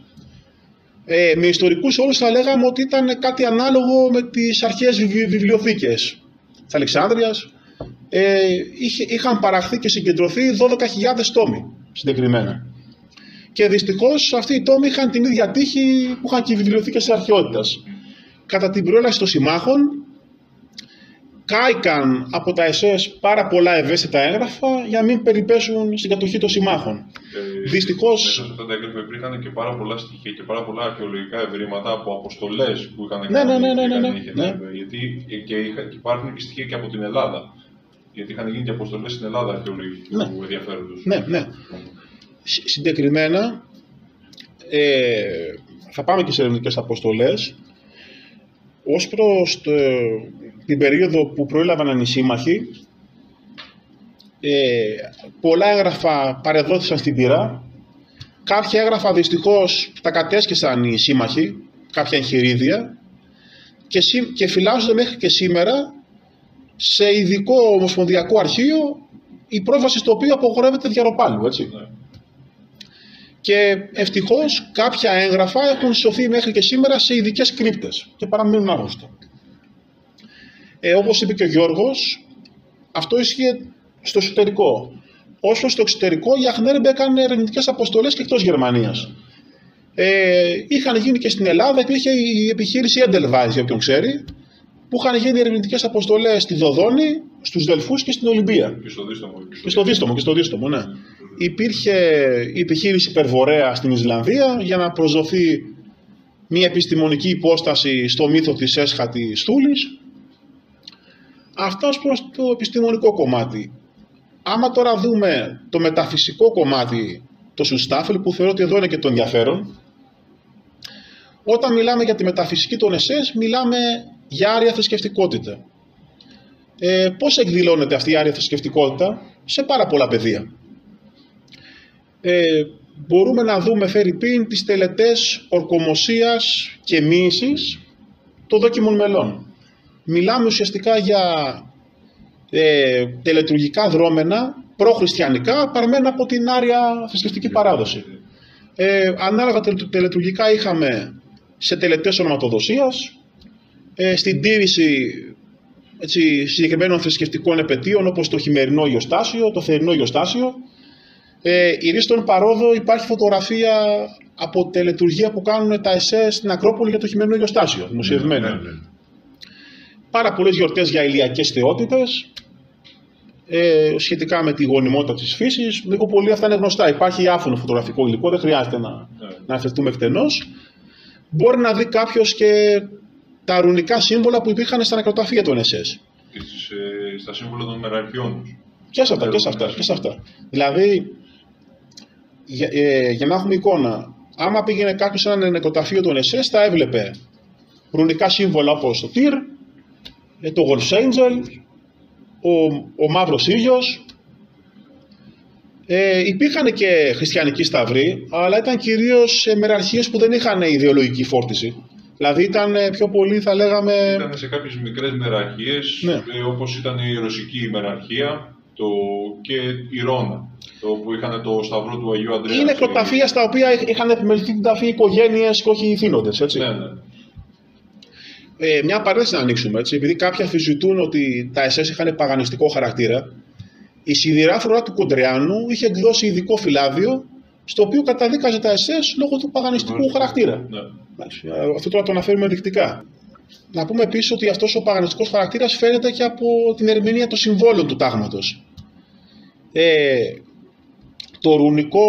Με ιστορικούς όρους θα λέγαμε ότι ήταν κάτι ανάλογο με τις αρχαίες βιβλιοθήκες της Αλεξάνδρειας. Είχαν παραχθεί και συγκεντρωθεί 12.000 τόμοι συγκεκριμένα. Και δυστυχώς αυτοί οι τόμοι είχαν την ίδια τύχη που είχαν και οι βιβλιοθήκες της αρχαιότητας. Κατά την προέλαση των συμμάχων, κάηκαν από τα ΕΣΕΣ πάρα πολλά ευαίσθητα έγγραφα για να μην περιπέσουν στην κατοχή των συμμάχων. Δυστυχώς. Μέσα σε αυτά τα έγγραφα υπήρχαν και πάρα πολλά στοιχεία και πάρα πολλά αρχαιολογικά ευρήματα από αποστολές που είχαν κάνει. Ναι. Γιατί και υπάρχουν και στοιχεία και από την Ελλάδα. Γιατί είχαν γίνει και αποστολές στην Ελλάδα αρχαιολογικού ενδιαφέροντος. Ναι. Συγκεκριμένα, θα πάμε και σε ερευνητικές αποστολές. Ως προς την περίοδο που προέλαβαν οι σύμμαχοι, πολλά έγγραφα παρεδόθησαν στην πυρά. Κάποια έγγραφα δυστυχώς τα κατέσχεσαν οι σύμμαχοι, κάποια εγχειρίδια, και φυλάσσονται μέχρι και σήμερα σε ειδικό ομοσπονδιακό αρχείο, η πρόσβαση στο οποίο απογορεύεται διαρροπάλου, έτσι. Ναι. Και ευτυχώς κάποια έγγραφα έχουν σωθεί μέχρι και σήμερα σε ειδικές κρύπτες και παραμένουν άγνωστα. Όπως είπε και ο Γιώργος, αυτό ισχύει στο εσωτερικό. Όσο στο εξωτερικό, η Αχνέρμπε έκανε ερευνητικές αποστολές και εκτός Γερμανίας. Είχαν γίνει και στην Ελλάδα, υπήρχε η επιχείρηση Edelweiss, για όποιον ξέρει, που είχαν γίνει ερευνητικές αποστολές στη Δοδόνη, στους Δελφούς και στην Ολυμπία. Και στο Δίστομο, ναι. Υπήρχε η επιχείρηση Υπερβορέα στην Ισλανδία για να προσδοθεί μια επιστημονική υπόσταση στο μύθο της έσχατης Θούλης. Αυτός προς το επιστημονικό κομμάτι. Άμα τώρα δούμε το μεταφυσικό κομμάτι, το Σουστάφελ, που θεωρώ ότι εδώ είναι και το ενδιαφέρον, όταν μιλάμε για τη μεταφυσική των ΕΣΕΣ, μιλάμε για άρια θρησκευτικότητα. Πώς εκδηλώνεται αυτή η άρια θρησκευτικότητα? Σε πάρα πολλά πεδία. Μπορούμε να δούμε, φερειπίν, τις τελετές ορκομοσίας και μοίησης των δόκιμων μελών. Μιλάμε ουσιαστικά για τελετουργικά δρόμενα προχριστιανικά παρμένα από την άρια θρησκευτική παράδοση. Ανάλογα τελετουργικά είχαμε σε τελετές ονοματοδοσίας, στην τήρηση συγκεκριμένων θρησκευτικών επετείων, όπως το χειμερινό Ιωστάσιο, το θερινό Ιωστάσιο. Ηρίστον παρόδο υπάρχει φωτογραφία από τελετουργία που κάνουν τα ΕΣΕ στην Ακρόπολη για το χειμερινό Ιωστάσιο, δημοσιευμένη. Πάρα πολλές γιορτές για ηλιακές θεότητες, σχετικά με τη γονιμότητα της φύσης. Λίγο πολύ αυτά είναι γνωστά. Υπάρχει άφωνο φωτογραφικό υλικό, δεν χρειάζεται να αφαιθούμε εκτενώς. Μπορεί να δει κάποιος και τα ρουνικά σύμβολα που υπήρχαν στα νεκροταφεία των ΕΣΕΣ. Και στα σύμβολα των μεραρχιών τους. Και σε αυτά. Δηλαδή, για να έχουμε εικόνα, άμα πήγαινε κάποιος σε ένα νεκροταφείο των ΕΣΕΣ, θα έβλεπε ρουνικά σύμβολα όπως το Τυρ, το Wolf's Angel, ο Μαύρος Ήλιος. Υπήρχαν και χριστιανικοί σταυροί, αλλά ήταν κυρίως μεραρχίες που δεν είχαν ιδεολογική φόρτιση. Δηλαδή ήταν πιο πολύ, θα λέγαμε... Ήταν σε κάποιες μικρές μεραρχίες, ναι. Όπως ήταν η Ρωσική μεραρχία και η Ρώνα, που είχαν το σταυρό του Αγίου Ανδρέα. Είναι νεκροταφεία στα οποία είχαν επιμεληθεί την ταφή οικογένειες και όχι οι θύνοντες, έτσι. Ναι. Μια παρένθεση να ανοίξουμε, έτσι, επειδή κάποιοι αμφισβητούν ότι τα ΕΣΕΣ είχαν παγανιστικό χαρακτήρα. Η σιδηρά φρουρά του Κοντριάνου είχε εκδώσει ειδικό φυλάδιο, στο οποίο καταδίκαζε τα ΕΣΕΣ λόγω του παγανιστικού χαρακτήρα. Ναι. Αυτό τώρα το αναφέρουμε ενδεικτικά. Να πούμε επίσης ότι αυτός ο παγανιστικός χαρακτήρας φαίνεται και από την ερμηνεία των συμβόλων του τάγματος. Το ρουνικό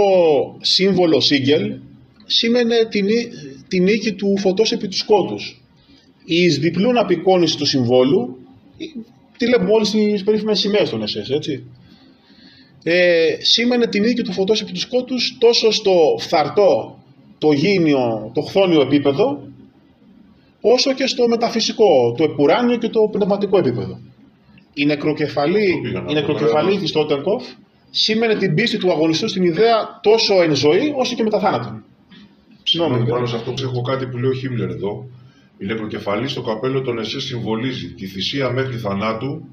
σύμβολο Σίγκελ σήμαινε τη νίκη του φωτός επί του σκότους. Η εις διπλούν απεικόνιση του συμβόλου, τη βλέπουμε όλοι στις περίφημες σημαίες των SS, έτσι. Σήμαινε τη νίκη του φωτός επί του σκότους τόσο στο φθαρτό, το γήινιο, το χθόνιο επίπεδο, όσο και στο μεταφυσικό, το επουράνιο και το πνευματικό επίπεδο. Η νεκροκεφαλή της Τότενκοφ σήμαινε την πίστη του αγωνιστού στην ιδέα τόσο εν ζωή όσο και μετά θάνατον. Συγγνώμη, πάνω σε αυτό έχω κάτι που λέει ο Χίμλερ εδώ. Η νεκροκεφαλή στο καπέλο των ΕΣΕ συμβολίζει τη θυσία μέχρι θανάτου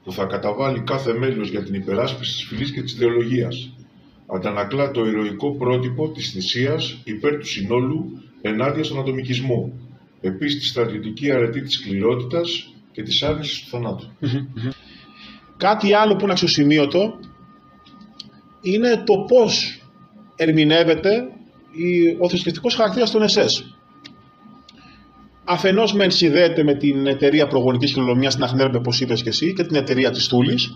που θα καταβάλει κάθε μέλος για την υπεράσπιση της φυλής και της ιδεολογίας. Αντανακλά το ηρωικό πρότυπο της θυσίας υπέρ του συνόλου ενάντια στον ατομικισμό. Επίσης τη στρατιωτική αρετή της σκληρότητας και της άρνησης του θανάτου. Κάτι άλλο που είναι αξιοσημείωτο είναι το πώς ερμηνεύεται ο θρησκευτικός χαρακτήρας των SS. Αφενός μεν συνδέεται με την εταιρεία προγονικής χειρονομιάς στην Αχνέρμπε, όπως είπες και εσύ, και την εταιρεία της Τούλης.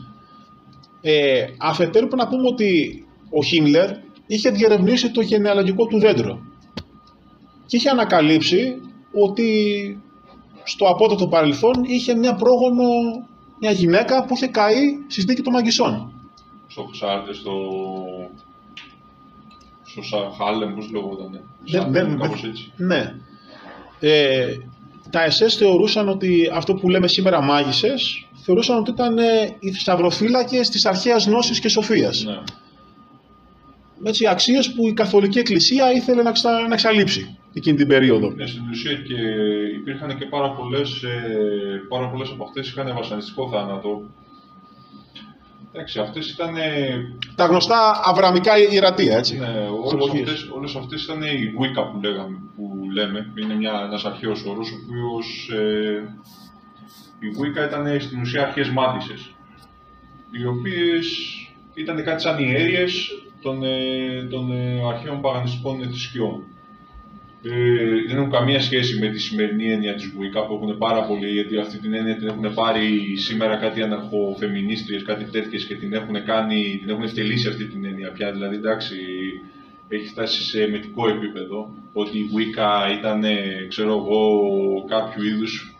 Αφετέρου πρέπει να πούμε ότι ο Χίμλερ είχε διερευνήσει το γενεαλογικό του δέντρο και είχε ανακαλύψει ότι στο απότατο παρελθόν είχε μια πρόγονο, μια γυναίκα που είχε καεί στη δίκη των Μαγκισσών. Στο Ξάρτε, στο Χάλεμ, πώς λεγόταν. Κάπως έτσι. Ναι. Τα SS θεωρούσαν ότι αυτό που λέμε σήμερα μάγισσες, θεωρούσαν ότι ήταν οι θησαυροφύλακες της αρχαίας γνώσης και σοφίας. Ναι. Έτσι, αξίες που η Καθολική Εκκλησία ήθελε να εξαλείψει εκείνη την περίοδο. Ναι, στην ουσία και υπήρχαν και πάρα πολλές από αυτές είχαν βασανιστικό θάνατο. Εντάξει, αυτές ήταν... Τα γνωστά αβραμικά ιερατεία, έτσι. Ναι, όλες αυτές ήταν η Wicca που λέμε. Είναι ένας αρχαίος όρος, ο οποίος... η Wicca ήταν στην ουσία αρχαίες μάτισσες, οι οποίες ήταν κάτι σαν οι αίριες των αρχαίων παγανιστικών θρησκειών. Δεν έχουν καμία σχέση με τη σημερινή έννοια της Wicca που έχουν πάρα πολύ, γιατί αυτή την έννοια την έχουν πάρει σήμερα κάτι αναρχοφεμινίστριες, κάτι τέτοιες και την έχουν ευτελίσει αυτή την έννοια πια. Δηλαδή, εντάξει, έχει φτάσει σε μετικό επίπεδο ότι η Wicca ήταν, ξέρω εγώ, κάποιου είδους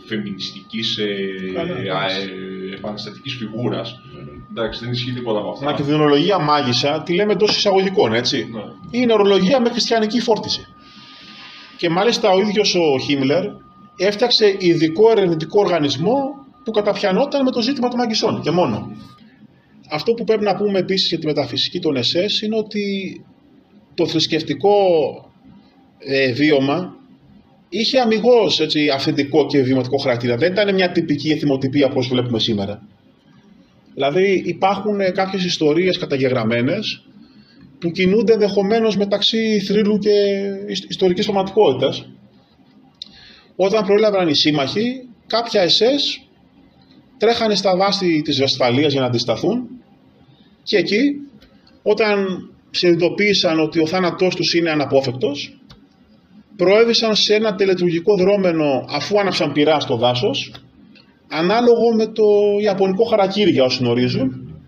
φεμινιστικής επαναστατικής φιγούρας. Εντάξει, δεν ισχύει τίποτα από αυτά. Μα και την ορολογία μάγισσα τη λέμε εντός εισαγωγικών, έτσι. Ναι. Είναι ορολογία με χριστιανική φόρτιση. Και μάλιστα ο ίδιος ο Χίμλερ έφτιαξε ειδικό ερευνητικό οργανισμό που καταπιανόταν με το ζήτημα των μαγισσών και μόνο. Αυτό που πρέπει να πούμε επίσης για τη μεταφυσική των SS είναι ότι το θρησκευτικό βίωμα είχε αμιγώς αυθεντικό και βιωματικό χαρακτήρα. Δεν ήταν μια τυπική εθιμοτυπία όπως βλέπουμε σήμερα. Δηλαδή υπάρχουν κάποιες ιστορίες καταγεγραμμένες που κινούνται ενδεχομένως μεταξύ θρύλου και ιστορικής πραγματικότητας. Όταν προέλαβαν οι σύμμαχοι, κάποια SS τρέχανε στα βάστη της Βεσφαλίας για να αντισταθούν και εκεί, όταν συνειδητοποίησαν ότι ο θάνατός τους είναι αναπόφευκτος, προέβησαν σε ένα τελετουργικό δρόμενο αφού άναψαν πυρά στο δάσος, ανάλογο με το ιαπωνικό χαρακίρι για όσοι γνωρίζουν,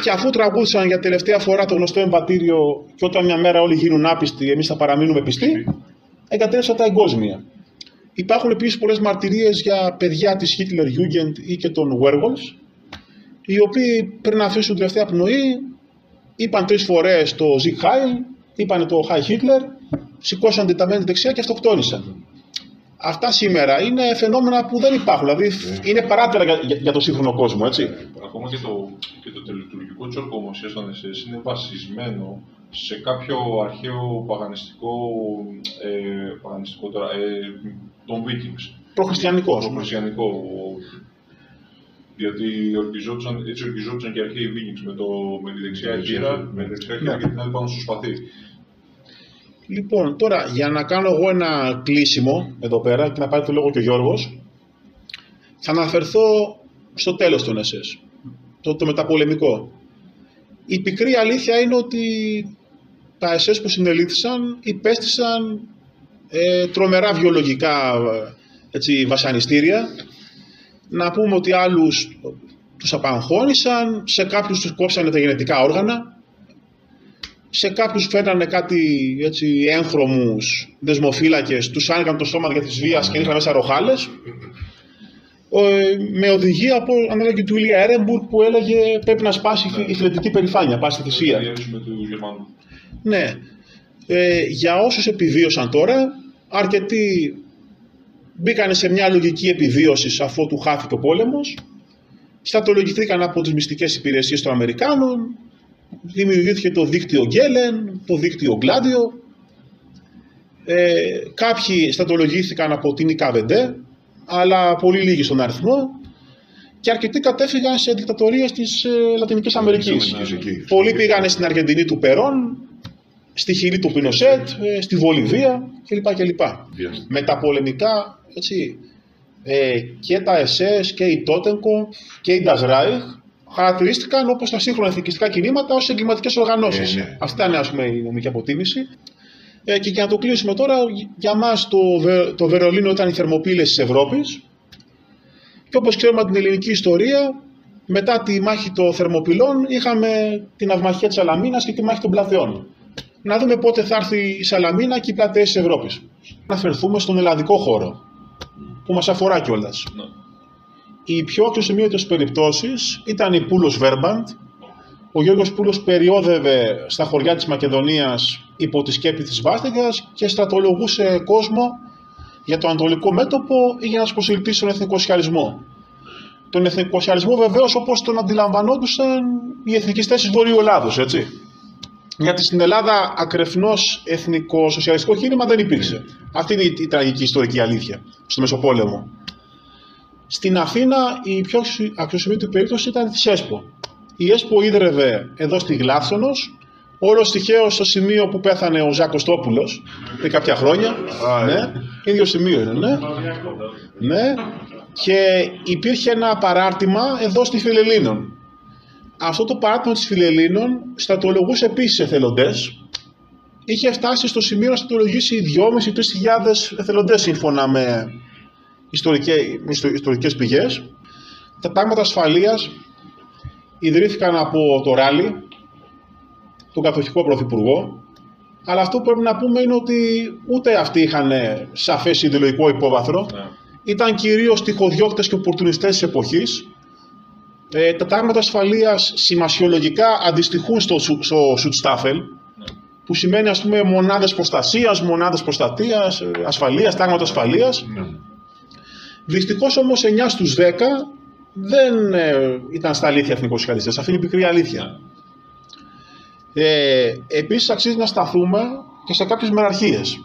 και αφού τραγούδησαν για τελευταία φορά το γνωστό εμβατήριο και όταν μια μέρα όλοι γίνουν άπιστοι, εμείς θα παραμείνουμε πιστοί, εγκατέλειψαν τα εγκόσμια. Υπάρχουν επίσης πολλές μαρτυρίες για παιδιά της Hitler Jugend ή και των Werewolves, οι οποίοι πριν να αφήσουν τελευταία πνοή είπαν 3 φορές το Sieg Heil, είπαν το Heil Hitler, σηκώσαν την ταμένη δεξιά και αυτοκτόνησαν. Αυτά σήμερα είναι φαινόμενα που δεν υπάρχουν, δηλαδή είναι παράτερα για το σύγχρονο κόσμο, έτσι. Ακόμα και το τελετουργικό της ορκομοσίας των SS είναι βασισμένο σε κάποιο αρχαίο παγανιστικό των Vikings. Προχριστιανικό. Γιατί έτσι ορκιζόντουσαν και οι αρχαίοι Vikings με τη δεξιά χείρα, και την άλλη πάνω στο σπαθί. Λοιπόν, τώρα για να κάνω εγώ ένα κλείσιμο εδώ πέρα και να πάρει το λόγο και ο Γιώργος, θα αναφερθώ στο τέλος των SS, το μεταπολεμικό. Η πικρή αλήθεια είναι ότι τα SS που συνελήφθησαν υπέστησαν τρομερά βιολογικά βασανιστήρια. Να πούμε ότι άλλους τους απαγχώνησαν, σε κάποιους τους κόψανε τα γενετικά όργανα, σε κάποιους φέρνανε κάτι έγχρωμους δεσμοφύλακες, τους άνοιγαν το στόμα για της βίας και ρίχναν μέσα ροχάλες, με οδηγία από ανάλογη του Ήλια Έρεμπουργκ που έλεγε πρέπει να σπάσει η θηλυκή περηφάνεια, πάση στη θυσία. Ναι. Για όσους επιβίωσαν τώρα, αρκετοί μπήκανε σε μια λογική επιβίωσης αφού του χάθηκε ο πόλεμος, στρατολογηθήκαν από τις μυστικές υπηρεσίες των Αμερικάνων, δημιουργήθηκε το δίκτυο Γκέλεν, το δίκτυο Γκλάντιο, κάποιοι στρατολογήθηκαν από την ΙΚΑΒΕΝΤΕ, αλλά πολύ λίγοι στον αριθμό, και αρκετοί κατέφυγαν σε δικτατορίες της Λατινικής Αμερικής. Πολλοί πήγανε στην Αργεντινή του Περόν, στη Χιλή του Πινοσέτ, στη Βολιβία κλπ. Μεταπολεμικά, και τα SS και η Τότενκο και η Das Reich χαρακτηρίστηκαν όπως τα σύγχρονα εθνικιστικά κινήματα ως εγκληματικές οργανώσεις. Αυτή ήταν η νομική αποτίμηση. Και για να το κλείσουμε τώρα, για μας το Βερολίνο ήταν η Θερμοπύλες της Ευρώπης, και όπως ξέρουμε από την ελληνική ιστορία, μετά τη μάχη των Θερμοπυλών είχαμε την ναυμαχία της Σαλαμίνας και τη μάχη των Πλατεών. Να δούμε πότε θα έρθει η Σαλαμίνα και οι πλατείες της Ευρώπης. Να αφαιρθούμε στον ελλαδικό χώρο, που μας αφορά κιόλας. Οι πιο αξιοσημείωτες περιπτώσεις ήταν η Πούλος Βέρμπαντ. Ο Γιώργος Πούλος περιόδευε στα χωριά της Μακεδονίας υπό τη σκέπη της Βάστιγας και στρατολογούσε κόσμο για το ανατολικό μέτωπο ή για να τους προσελκύσει τον εθνικοσοσιαλισμό. Τον εθνικοσοσιαλισμό βεβαίως όπως τον αντιλαμβανόντουσαν οι εθνικιστές της Βορείου Ελλάδος, έτσι. Γιατί στην Ελλάδα ακρεφνώς εθνικοσοσιαλιστικό κίνημα δεν υπήρξε. Αυτή είναι η τραγική ιστορική αλήθεια στο Μεσοπόλεμο. Στην Αθήνα η πιο αξιοσημείωτη περίπτωση ήταν της ΕΣΠΟ. Η ΕΣΠΟ ίδρευε εδώ στη Γλάφσονος, όλος τυχαίως στο σημείο που πέθανε ο Ζακ Κωστόπουλος πριν κάποια χρόνια. Ναι, ίδιο σημείο είναι, ναι. Ναι. Και υπήρχε ένα παράρτημα εδώ στη Φιλελλήνων. Αυτό το παράρτημα της Φιλελλήνων στρατολογούσε επίσης εθελοντές. Είχε φτάσει στο σημείο να στρατολογήσει 2.500-3.000 εθελοντές σύμφωνα με ιστορικές πηγές. Τα τάγματα ασφαλείας ιδρύθηκαν από το Ράλι, τον κατοχικό πρωθυπουργό, αλλά αυτό που πρέπει να πούμε είναι ότι ούτε αυτοί είχαν σαφές ιδεολογικό υπόβαθρο. Ήταν κυρίως τυχοδιώκτες και οπορτουνιστές της εποχής. Τα τάγματα ασφαλείας σημασιολογικά αντιστοιχούν στο Σουτστάφελ, που σημαίνει ας πούμε μονάδες προστασίας, μονάδες προστατείας, ασφαλείας, τάγματα ασφαλείας. Δυστυχώς όμως 9 στους 10 δεν ήταν στα αλήθεια εθνικοσοσιαλιστές. Αυτή είναι η πικρή αλήθεια. Επίσης αξίζει να σταθούμε και σε κάποιες μεραρχίες.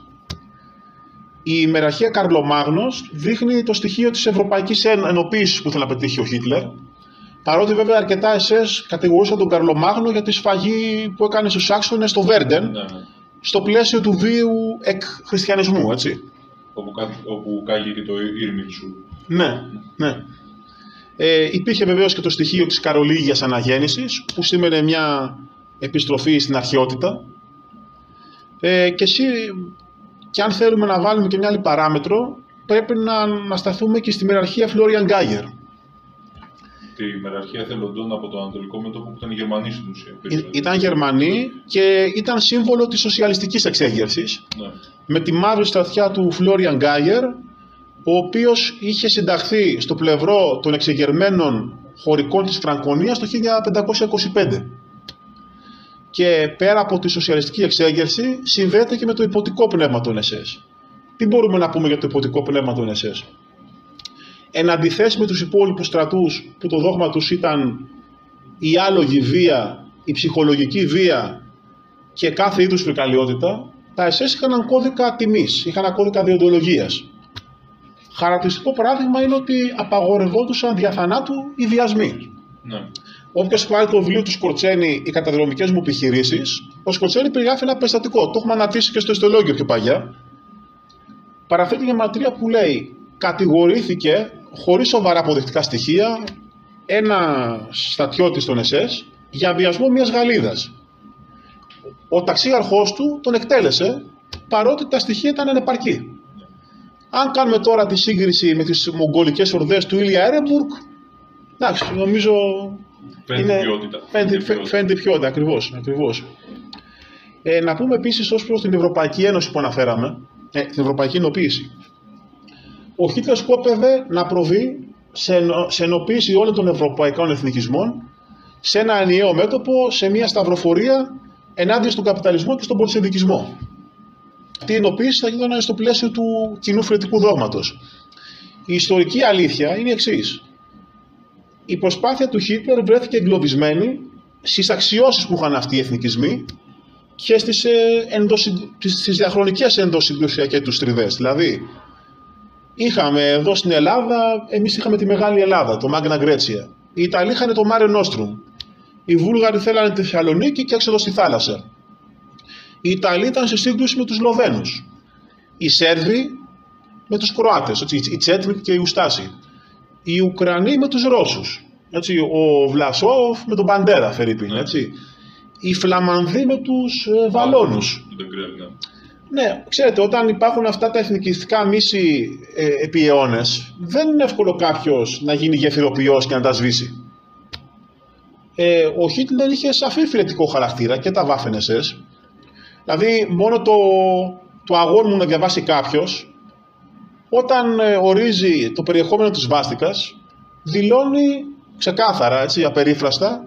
Η μεραρχία Καρλομάγνος δείχνει το στοιχείο της ευρωπαϊκής ενοποίησης που ήθελε να πετύχει ο Χίτλερ. Παρότι βέβαια αρκετά SS κατηγορούσαν τον Καρλομάγνο για τη σφαγή που έκανε στους Άξονες στο Βέρντεν, στο πλαίσιο του βίου εκχριστιανισμού, έτσι. Όπου κάγει και το Ήρμηνσου. Ναι, ναι. Υπήρχε βεβαίως και το στοιχείο της Καρολίγιας αναγέννησης, που σήμαινε μια επιστροφή στην αρχαιότητα. Και αν θέλουμε να βάλουμε και μια άλλη παράμετρο, πρέπει να σταθούμε και στη μεραρχία Φλόριαν Γκάγερ. Τη μεραρχία εθελοντών από το Ανατολικό μέτωπο που ήταν οι Γερμανοί στην ουσία. Ήταν Γερμανοί και ήταν σύμβολο της σοσιαλιστικής εξέγερσης. Ναι. Με τη μαύρη στρατιά του Φλόριαν Γκάγερ, ο οποίος είχε συνταχθεί στο πλευρό των εξεγερμένων χωρικών της Φραγκονίας το 1525. Και πέρα από τη σοσιαλιστική εξέγερση, συνδέεται και με το υποτικό πνεύμα των SS. Τι μπορούμε να πούμε για το υποτικό πνεύμα των SS? Εν αντιθέσει με τους υπόλοιπους στρατούς που το δόγμα τους ήταν η άλογη βία, η ψυχολογική βία και κάθε είδους φρικαλιότητα, τα SS είχαν έναν κώδικα τιμής, είχαν έναν κώδικα δεοντολογίας. Χαρακτηριστικό παράδειγμα είναι ότι απαγορευόντουσαν δια θανάτου οι βιασμοί. Ναι. Όποιος πάρει το βιβλίο του Σκορτσένη, οι καταδρομικές μου επιχειρήσεις, ο Σκορτσένη περιγράφει ένα περιστατικό. Το έχουμε αναρτήσει και στο ιστολόγιο πιο παλιά. Παραθέτει μια μαρτυρία που λέει: κατηγορήθηκε χωρίς σοβαρά αποδεικτικά στοιχεία ένα στρατιώτης των SS για βιασμό μιας Γαλλίδας. Ο ταξίαρχός του τον εκτέλεσε παρότι τα στοιχεία ήταν ανεπαρκή. Αν κάνουμε τώρα τη σύγκριση με τις μογγολικές ορδές του Ήλια Έρεμπουργκ, εντάξει, νομίζω φαίνεται ποιότητα, ακριβώς. Να πούμε επίσης ως προς την Ευρωπαϊκή Ένωση που αναφέραμε, την Ευρωπαϊκή Ενοποίηση. Ο Χίτλερ σκόπευε να προβεί σε ενοποίηση όλων των ευρωπαϊκών εθνικισμών σε ένα ενιαίο μέτωπο, σε μια σταυροφορία ενάντια στον καπιταλισμό και στον πολσεβικισμό. Αυτή η ενοποίηση θα γινόταν στο πλαίσιο του κοινού φιλετικού δόγματος. Η ιστορική αλήθεια είναι η εξής. Η προσπάθεια του Χίτλερ βρέθηκε εγκλωβισμένη στις αξιώσεις που είχαν αυτοί οι εθνικισμοί και στις διαχρονικές ενδοσυντουσιακές τους τριβές. Δηλαδή, είχαμε εδώ στην Ελλάδα, εμείς είχαμε τη Μεγάλη Ελλάδα, το Μάγνα Γκρέτσια. Οι Ιταλοί είχαν το Mare Nostrum. Οι Βούλγαροι θέλανε τη Θεσσαλονίκη και έξοδο στη θάλασσα. Οι Ιταλοί ήταν σε σύγκρουση με τους Σλοβαίνους. Οι Σέρβοι με τους Κροάτες, οι Τσέτνικ και οι Ουστάσοι. Οι Ουκρανοί με τους Ρώσους. Έτσι, ο Βλασόφ με τον Μπαντέρα, φερρυπίν. Οι Φλαμανδοί με τους Βαλώνους. Ναι, ξέρετε, όταν υπάρχουν αυτά τα εθνικιστικά μίση επί αιώνες, δεν είναι εύκολο κάποιος να γίνει γεφυροποιός και να τα σβήσει. Ο Χίτλερ είχε σαφή φιλετικό χαρακτήρα και τα Waffen SS. Δηλαδή, μόνο το αγόρι μου να διαβάσει κάποιος, όταν ορίζει το περιεχόμενο της βάστικας, δηλώνει ξεκάθαρα, έτσι, απερίφραστα,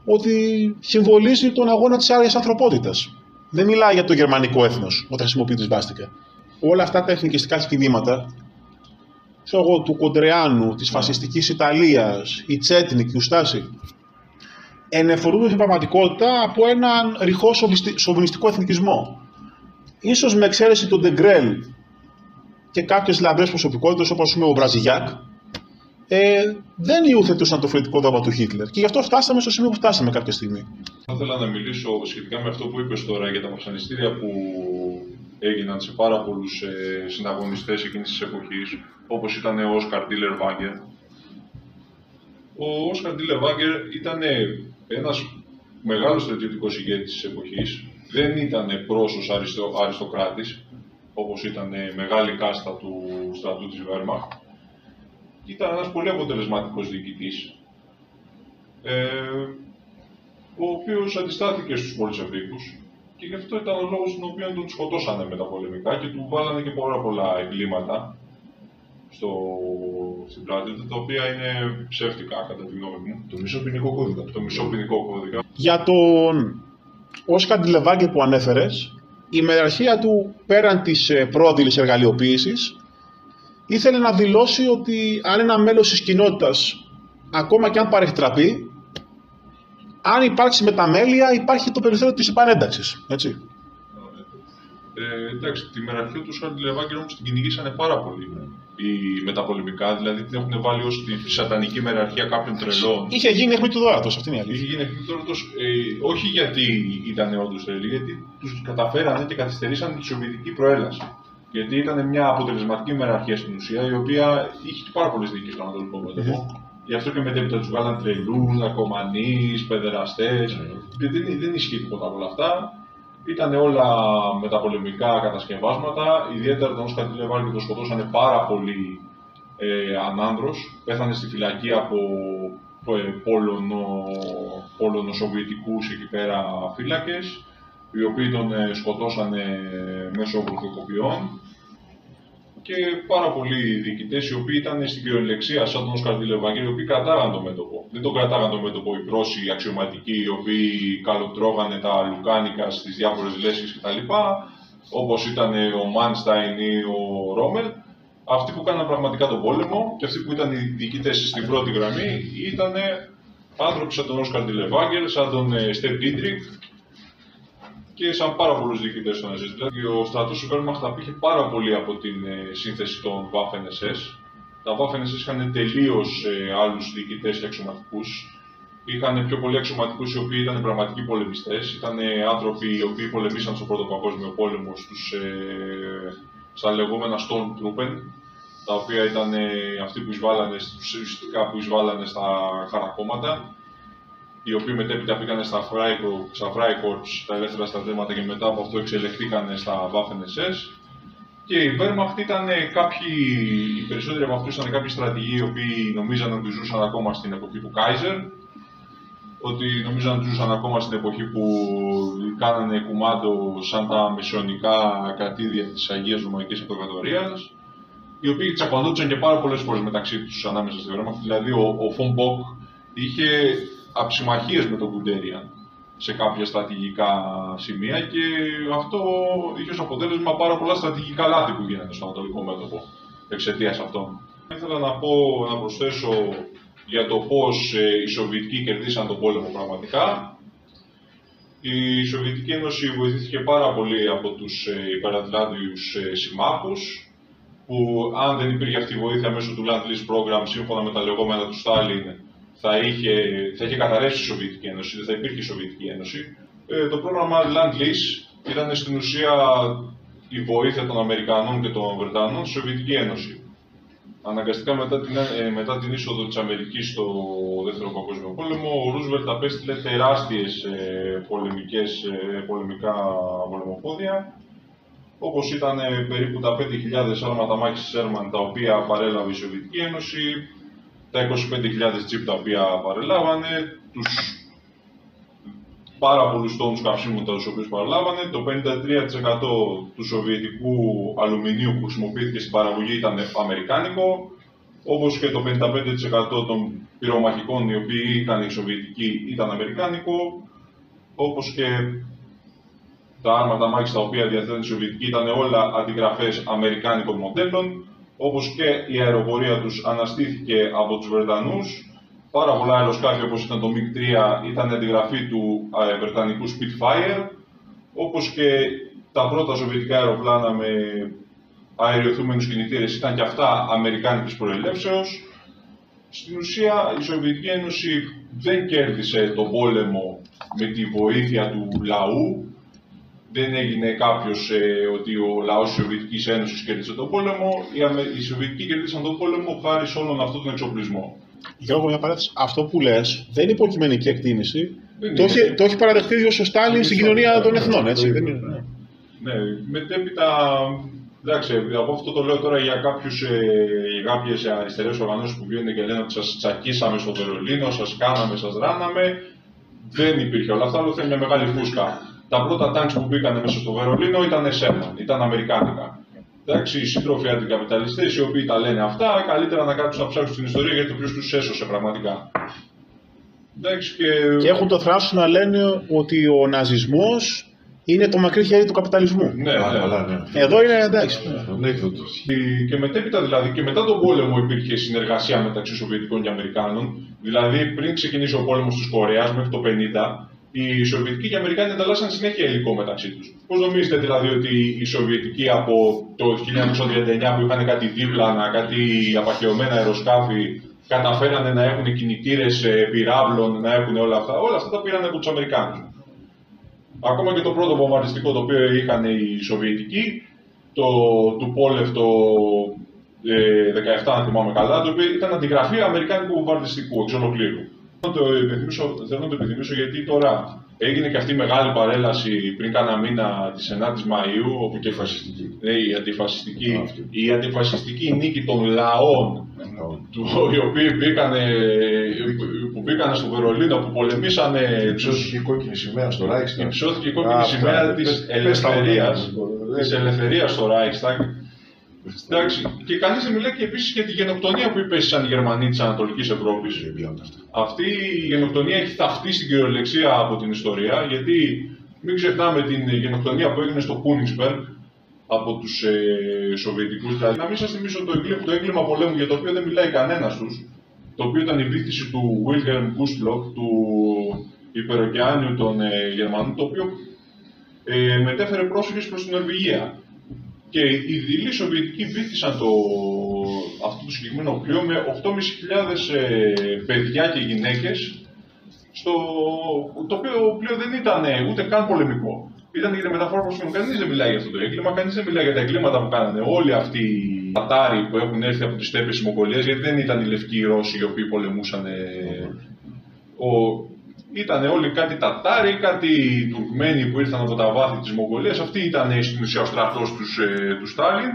ότι συμβολίζει τον αγώνα της άραγης ανθρωπότητας. Δεν μιλάει για το γερμανικό έθνος όταν χρησιμοποιεί τη σβάστικα. Όλα αυτά τα εθνικιστικά κινήματα, του Κοντρεάνου, της φασιστικής Ιταλίας, η Τσέτνικ, η Ουστάση, ενεφορούνται στην πραγματικότητα από έναν ρηχό σοβινιστικό εθνικισμό. Ίσως με εξαίρεση τον Ντεγκρέλ και κάποιες λαμπρές προσωπικότητες όπως ο Μπραζιλιάκ, δεν υιοθετούσαν το φιλετικό δόγμα του Χίτλερ. Και γι' αυτό φτάσαμε στο σημείο που φτάσαμε κάποια στιγμή. Θα ήθελα να μιλήσω σχετικά με αυτό που είπες τώρα για τα βασανιστήρια που έγιναν σε πάρα πολλούς συναγωνιστές εκείνης της εποχής, όπως ήταν ο Όσκαρ Ντίλερ Βάγκερ. Ο Όσκαρ Ντίλερ Βάγκερ ήταν ένας μεγάλος στρατιωτικός ηγέτης της εποχής. Δεν ήταν πρόσως αριστοκράτης, όπως ήταν μεγάλη κάστα του στρατού της Wehrmacht. Ήταν ένας πολύ αποτελεσματικός διοικητής, ο οποίος αντιστάθηκε στους Πολσεβίκους και γι' αυτό ήταν ο λόγος τον οποίο τον σκοτώσανε με τα πολεμικά και του βάλανε και πολλά εγκλήματα στην πλάτη του, τα οποία είναι ψεύτικα κατά τη γνώμη μου. Το μισό ποινικό κώδικα. Το μισό ποινικό κώδικα. Για τον Όσκαρ Ντίλερ Βάγκερ που ανέφερες, η μεραρχία του πέραν της πρόδειλης εργαλειοποίησης ήθελε να δηλώσει ότι αν ένα μέλος της κοινότητας, ακόμα και αν παρεκτραπεί, αν υπάρξει μεταμέλεια, υπάρχει το περιθώριο της επανένταξης. Έτσι. Εντάξει, τη μεραρχία του Όσκαρ Ντίλερ Βάγκερ όμως την κυνηγήσανε πάρα πολύ. Οι μεταπολεμικά, δηλαδή την έχουν βάλει ως τη σατανική μεραρχία κάποιων τρελών. Είχε γίνει αιχμή του δώρατος, αυτή είναι η αλήθεια. Είχε γίνει αιχμή του δώρατος, όχι γιατί ήταν όντως τρελοί, γιατί τους καταφέρανε και καθυστερήσανε τη σοβιετική προέλαση. Γιατί ήταν μια αποτελεσματική μεραρχία στην ουσία, η οποία είχε πάρα πολλές δίκες στον Ανατολικό Μέτωπο. Γι' αυτό και μετέπειτα τους βγάλαν τρελούς, ναρκωμανείς, παιδεραστές. Δεν ισχύει τίποτα από όλα αυτά. Ήταν όλα μεταπολεμικά κατασκευάσματα. Ιδιαίτερα τον Όσκαρ Ντίλερ Βάγκερ τον σκοτώσανε πάρα πολύ ανάνδρος. Πέθανε στη φυλακή από Πολωνο-Σοβιετικούς εκεί πέρα φύλακες, οι οποίοι τον σκοτώσανε μέσω βουρκοκοπιών. Και πάρα πολλοί διοικητές οι οποίοι ήταν στην κυριολεξία σαν τον Όσκαρ Ντίλερ Βάγκερ, οι οποίοι κρατάγαν το μέτωπο. Δεν τον κρατάγαν το μέτωπο οι πρόσοι αξιωματικοί, οι οποίοι καλοτρώγανε τα λουκάνικα στις διάφορες λέσχες κτλ. Όπως ήταν ο Μάνσταϊν ή ο Ρόμελ. Αυτοί που κάναν πραγματικά τον πόλεμο και αυτοί που ήταν οι διοικητές στην πρώτη γραμμή ήταν άνθρωποι σαν τον Όσκαρ Ντίλερ Βάγκερ, σαν τον Στεπ Ντίτρικ και σαν πάρα πολλούς διοικητές των SS. Δηλαδή, ο στρατός του Wehrmacht απήχε πάρα πολύ από την σύνθεση των Waffen SS. Τα Waffen SS είχαν τελείως άλλους διοικητές και αξιωματικούς. Είχαν πιο πολλοί αξιωματικούς οι οποίοι ήταν πραγματικοί πολεμιστές. Ήταν άνθρωποι οι οποίοι πολεμήσαν στον Πρώτο Παγκόσμιο Πόλεμο στα λεγόμενα Stormtruppen, τα οποία ήταν αυτοί που εισβάλλανε στα χαρακόμματα. οι οποίοι μετέπειτα πήγαν στα Freikorps, τα ελεύθερα στρατεύματα, και μετά από αυτό εξελιχθήκαν στα Waffen-SS. Και η Wehrmacht ήταν οι περισσότεροι από αυτούς ήταν κάποιοι στρατηγοί οι οποίοι νομίζαν ότι ζούσαν ακόμα στην εποχή του Kaiser, ότι νομίζαν ότι ζούσαν ακόμα στην εποχή που κάνανε κουμάντο σαν τα μεσαιωνικά κρατήδια της Αγίας Ρωμαϊκής Αυτοκρατορίας, οι οποίοι τσακωνόντουσαν και πάρα πολλές φορές μεταξύ τους ανάμεσα στη Wehrmacht. Δηλαδή, ο Von Bock είχε αψημαχίες με τον Guderian σε κάποια στρατηγικά σημεία και αυτό είχε ως αποτέλεσμα πάρα πολλά στρατηγικά λάθη που γίνανε στο Ανατολικό Μέτωπο εξαιτίας αυτών. Ήθελα να προσθέσω για το πώς οι Σοβιετικοί κερδίσαν τον πόλεμο πραγματικά. Η Σοβιετική Ένωση βοηθήθηκε πάρα πολύ από τους υπερατλάντιους συμμάχους, που αν δεν υπήρχε αυτή η βοήθεια μέσω του Land-Lease Program, σύμφωνα με τα λεγόμενα του Στάλιν, θα είχε καταρρεύσει η Σοβιετική Ένωση, δεν θα υπήρχε η Σοβιετική Ένωση. Το πρόγραμμα Land-Lease ήταν στην ουσία η βοήθεια των Αμερικανών και των Βρετανών στη Σοβιετική Ένωση. Αναγκαστικά μετά την είσοδο της Αμερικής στο Δεύτερο Παγκόσμιο Πόλεμο, ο Ρούσβελτ απέστειλε τεράστιες πολεμικά πολεμοπόδια, όπως ήταν περίπου τα 5.000 άρματα μάχης Σέρμαν, τα οποία παρέλαβε η Σοβιετική Ένωση, τα 25.000 τζιπ τα οποία παρελάβανε, τους πάρα πολλούς τόνους καυσίμου τους οποίους παρελάβανε, το 53% του σοβιετικού αλουμινίου που χρησιμοποιήθηκε στην παραγωγή ήταν αμερικάνικο, όπως και το 55% των πυρομαχικών οι οποίοι ήταν οι σοβιετικοί ήταν αμερικάνικο, όπως και τα άρματα μάχης τα οποία διαθέτουν οι Σοβιετικοί ήταν όλα αντιγραφές αμερικάνικων μοντέλων, όπως και η αεροπορία τους αναστήθηκε από τους Βρετανούς. Πάρα πολλά αεροσκάφη, όπως ήταν το MiG-3, ήταν αντιγραφή του βρετανικού Spitfire, όπως και τα πρώτα σοβιετικά αεροπλάνα με αεριοθούμενους κινητήρες ήταν και αυτά αμερικάνικης προελεύσεως. Στην ουσία, η Σοβιετική Ένωση δεν κέρδισε τον πόλεμο με τη βοήθεια του λαού. Δεν έγινε κάποιος ότι ο λαός της Σοβιετικής Ένωσης κέρδισε τον πόλεμο. Οι Σοβιετικοί κέρδισαν τον πόλεμο χάρη σε όλον αυτόν τον εξοπλισμό. Γιώργο, μια παράδειξη. Αυτό που λες δεν είναι υποκειμενική εκτίμηση. Το έχει παραδεχτεί ο Στάλιν στην κοινωνία των εθνών, έτσι. Δεν είναι. Ναι, μετέπειτα. Εντάξει, από αυτό το λέω τώρα για κάποιες αριστερές οργανώσεις που βγαίνουν και λένε ότι σας τσακίσαμε στο Βερολίνο, σας κάναμε, σας ράναμε. Δεν υπήρχε όλα αυτά, αλλά ήταν μια μεγάλη φούσκα. Τα πρώτα τάγκς που μπήκαν μέσα στο Βερολίνο ήταν Σέρμαν, ήταν αμερικάνικα. Εντάξει, οι σύντροφοι αντικαπιταλιστές οι οποίοι τα λένε αυτά, καλύτερα να κάτσουν να ψάξουν την ιστορία για το ποιος τους έσωσε πραγματικά. Εντάξει, και έχουν το θράσος να λένε ότι ο ναζισμός είναι το μακρύ χέρι του καπιταλισμού. Ναι. Εδώ είναι εντάξει. Και μετέπειτα, δηλαδή, και μετά τον πόλεμο υπήρχε συνεργασία μεταξύ Σοβιετικών και Αμερικάνων. Δηλαδή, πριν ξεκινήσει ο πόλεμος της Κορέας μέχρι το 1950, οι Σοβιετικοί και οι Αμερικάνοι ανταλλάσσαν συνέχεια υλικό μεταξύ τους. Πώς νομίζετε δηλαδή ότι οι Σοβιετικοί από το 1939 που είχαν κάτι δίπλανα, κάτι απαχαιωμένα αεροσκάφη, καταφέρανε να έχουν κινητήρες πυράβλων, να έχουν όλα αυτά? Όλα αυτά τα πήραν από τους Αμερικάνους. Ακόμα και το πρώτο βομβαρδιστικό το οποίο είχαν οι Σοβιετικοί, το του Πόλευ το 17, αν θυμάμαι καλά, το οποίο ήταν αντιγραφή αμερικάνικου βομβαρδιστικού εξ ολοκλήρου. Θέλω να το επιθυμίσω γιατί τώρα έγινε και αυτή η μεγάλη παρέλαση πριν κάνα μήνα της 9ης Μαΐου, όπου και η αντιφασιστική νίκη των λαών, οι οποίοι μπήκαν στο Βερολίνο, που πολεμήσανε. Υψώθηκε η κόκκινη σημαία στο Reichstag. Υψώθηκε η κόκκινη σημαία της ελευθερίας στο Reichstag. Εντάξει, και κανείς δεν μιλάει και επίσης για τη γενοκτονία που υπέστησαν οι Γερμανοί της Ανατολικής Ευρώπης. Αυτή η γενοκτονία έχει ταυτεί στην κυριολεξία από την ιστορία, γιατί μην ξεχνάμε την γενοκτονία που έγινε στο Κούνιγκσμπεργκ από τους Σοβιετικούς. Δηλαδή, να μην σας θυμίσω το έγκλημα πολέμου για το οποίο δεν μιλάει κανένας τους, το οποίο ήταν η βύθιση του Wilhelm Gustloff, του υπεροκεάνιου των Γερμανών, το οποίο μετέφερε πρόσφυγες προς την Νορβηγία. Και οι δειλοί Σοβιετικοί βύθισαν αυτό το συγκεκριμένο πλοίο με 8.500 παιδιά και γυναίκες, το οποίο πλοίο δεν ήταν ούτε καν πολεμικό. Ήταν για τη μεταφορά προσφύγων. Κανείς δεν μιλάει για αυτό το έγκλημα, κανείς δεν μιλάει για τα εγκλήματα που κάνανε όλοι αυτοί οι Τατάροι που έχουν έρθει από τις στέπες της Μογγολίας, γιατί δεν ήταν οι λευκοί Ρώσοι οι οποίοι πολεμούσαν. Ήταν όλοι κάτι Τατάροι, κάτι Τουρκμένοι που ήρθαν από τα βάθη της Μογγολίας. Αυτοί ήταν στην ουσία ο στρατός του Στάλιν.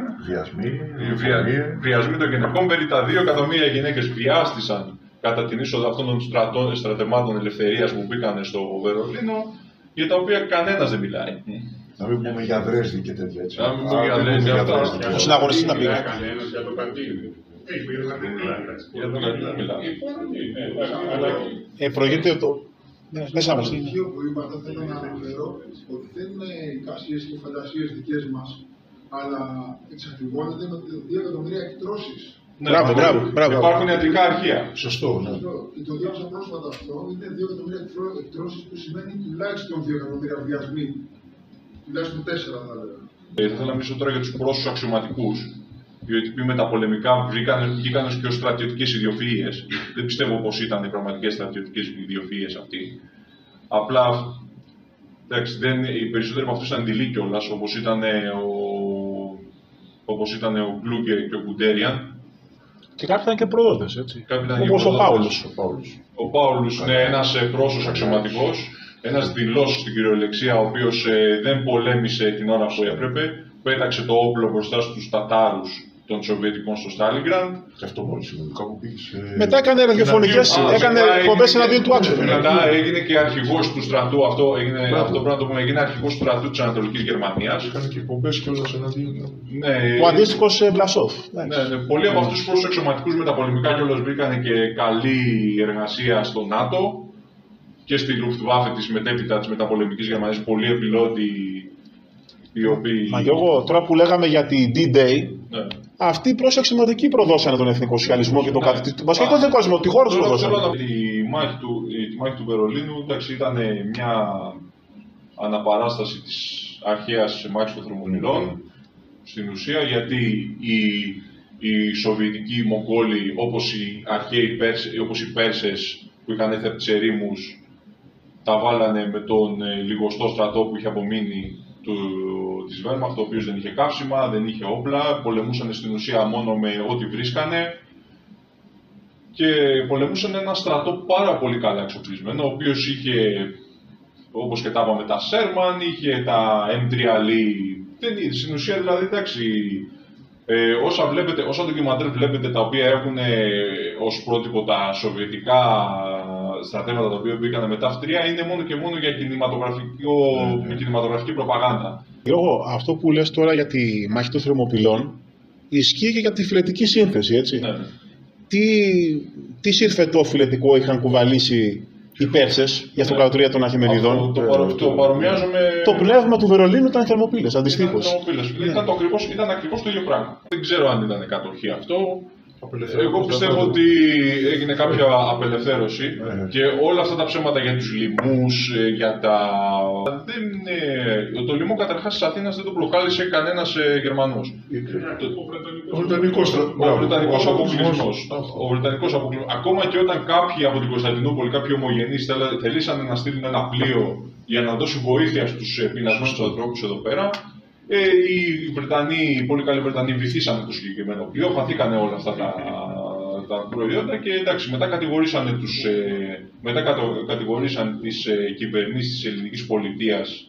Βιασμοί των γυναικών. Περί τα 2 εκατομμύρια γυναίκες βιάστησαν κατά την είσοδο αυτών των στρατευμάτων ελευθερίας που μπήκαν στο Βερολίνο, για τα οποία κανένας δεν μιλάει. Να μην πούμε για Δρέσδη και τέτοια έτσι. Να μην πούμε για Δρέσδη, αυτά. Ο συναγωνιστής τα πήγα. Κανένας για το καντίνι. Για το καντίνι μιλάμε. Προηγείται το... Μέσα μας. Το στοιχείο που είπατε θέλω να αναφέρω ότι δεν είναι εικασίες και φαντασίες δικές μας, αλλά εξακριβώνεται με 2 εκατομμύρια εκτρώσεις. Μπράβο. Υπάρχουν ιατρικά αρχεία. Σωστό, ναι. Το διάβασα πρόσφατα αυτό, είναι 2 εκατομμύρια εκτρώσεις που σημαίνει τουλάχιστον 2 εκατομμύρια βιασμοί. Τουλάχιστον 4 θα έλεγα. Θα ήθελα να μιλήσω τώρα για τους πρόσωπους αξιωματικούς. Διότι με τα πολεμικά βγήκαν και ως στρατιωτικές ιδιοφυΐες. Δεν πιστεύω πως ήταν οι πραγματικές στρατιωτικές ιδιοφυΐες αυτοί. Απλά, εντάξει, οι περισσότεροι από αυτούς ήταν δειλοί κιόλας, όπως ήταν ο Γκλούγκερ και ο Γκουντέριαν. Και κάποιοι ήταν και προδότες, έτσι. Όπως ο Πάουλος. Ο Πάουλος είναι ένας πρόσωπος αξιωματικός, ένας δειλός στην κυριολεξία, ο οποίος δεν πολέμησε την ώρα που έπρεπε. Πέταξε το όπλο μπροστά στους Τατάρους των Σοβιετικών στο Στάλινγκραντ. Και αυτό πολύ σημαντικό που πήγε. Μετά έκανε ραδιοφωνικές, έκανε εκπομπές εναντίον του Άξονα. Μετά έγινε και αρχηγός του στρατού, αυτό πρέπει να το πούμε, έγινε αρχηγός του στρατού της Ανατολικής Γερμανίας. Έκανε και εκπομπές κιόλας εναντίον. Ο αντίστοιχος Μπλασόφ. Ναι, πολλοί από αυτούς τους πρόσωπους αξιωματικούς με τα πολεμικά κιόλας βρήκαν και καλή εργασία στο ΝΑΤΟ και στη Luftwaffe της μετέπειτα της μεταπολεμικής Γερμανίας, πολλοί επιλότοι οι οποίοι. Μα Γιώργο, τώρα που λέγαμε για τη D-Day, ναι. Αυτοί οι πρόσωποι αξιωματικοί προδώσανε τον εθνικό σοσιαλισμό και τον καθηγητή. Βασικά δεν είναι κόσμο, τη χώρα του προδώσανε. Η μάχη του Βερολίνου ήταν μια αναπαράσταση της αρχαίας μάχης των Θερμομυλών. Στην ουσία, γιατί οι Σοβιετικοί Μογγόλοι, όπως οι Πέρσες που είχαν έρθει από τις ερήμους, τα βάλανε με τον λιγοστό στρατό που είχε απομείνει της Βέρμαχτ, ο οποίος δεν είχε καύσιμα, δεν είχε όπλα, πολεμούσαν στην ουσία μόνο με ό,τι βρίσκανε και πολεμούσαν ένα στρατό πάρα πολύ καλά εξοπλισμένο, ο οποίος είχε, όπως και τα είπαμε, τα Σέρμαν, είχε τα M3 Lee, στην ουσία δηλαδή, εντάξει, όσα ντοκιμαντέρ βλέπετε τα οποία έχουν ως πρότυπο τα σοβιετικά στρατεύματα τα οποία μπήκαν μετά αυτρία, είναι μόνο και μόνο για κινηματογραφική προπαγάνδα. Γιώργο, αυτό που λες τώρα για τη μάχη των Θερμοπυλών ισχύει και για τη φιλετική σύνθεση, έτσι. Ναι. Τι συρφετό φιλετικό είχαν κουβαλήσει οι Πέρσες για αυτοκρατορία των Αχεμενιδών. Το παρομοιάζομαι. Το πνεύμα του Βερολίνου ήταν οι Θερμοπύλες, αντιστοίχως. Ήταν ακριβώς το ίδιο πράγμα. Δεν ξέρω αν ήταν κατοχή αυτό. Εγώ πιστεύω ότι έγινε κάποια απελευθέρωση και όλα αυτά τα ψέματα για τους λοιμούς, για τα... Το λοιμό καταρχάς της Αθήνας δεν τον προκάλεσε κανένας Γερμανός. Ο Βρετανικός αποκλεισμός. Ακόμα και όταν κάποιοι από την Κωνσταντινούπολη, κάποιοι ομογενείς θελήσαν να στείλουν ένα πλοίο για να δώσουν βοήθεια στους πεινασμένους ανθρώπους εδώ πέρα, οι πολύ καλοί Βρετανοί βυθίσανε το συγκεκριμένο πλοίο, χαθήκανε όλα αυτά τα προϊόντα και εντάξει, μετά κατηγορήσαν τις κυβερνήσεις της ελληνικής πολιτείας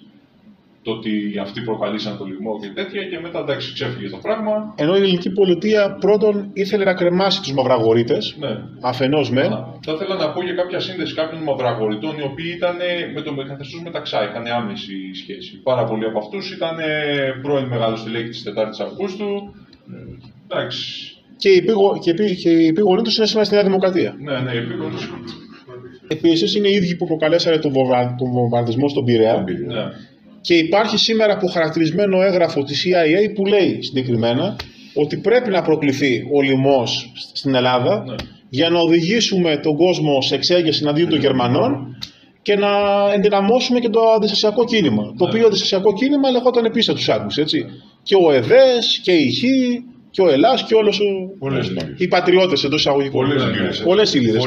το ότι αυτοί προκαλήσαν το λοιμό και τέτοια και μετά εντάξει ξέφυγε το πράγμα. Ενώ η ελληνική πολιτεία πρώτον ήθελε να κρεμάσει τους μαυραγορείτες, ναι. Αφενός μεν. Θα ήθελα να πω για κάποια σύνδεση κάποιων μαυραγορειτών οι οποίοι ήταν με το καθεστώς μεταξά, είχαν άμεση σχέση. Πάρα πολλοί από αυτούς ήταν πρώην μεγαλοστελέχη της 4ης Αυγούστου. Εντάξει. Και οι επίγονοι τους είναι σήμερα στη Νέα Δημοκρατία. Ναι, οι επίγονοι τους. Επίσης είναι οι ίδιοι που προκαλέσανε τον βομβαρδισμό στον Πειραιά. Ναι. Και υπάρχει σήμερα αποχαρακτηρισμένο έγγραφο της CIA που λέει συγκεκριμένα ότι πρέπει να προκληθεί ο λοιμός στην Ελλάδα για να οδηγήσουμε τον κόσμο σε εξέγερση εναντίον των Γερμανών και να ενδυναμώσουμε και το αντιστασιακό κίνημα. Το οποίο αντιστασιακό κίνημα λεγόταν επίσης τους άκους, έτσι. Και ο ΕΔΕΣ και η ΧΗ και ο Ελλάς και όλος οι πατριώτες εντός εισαγωγικών. Πολλές ύλιδες.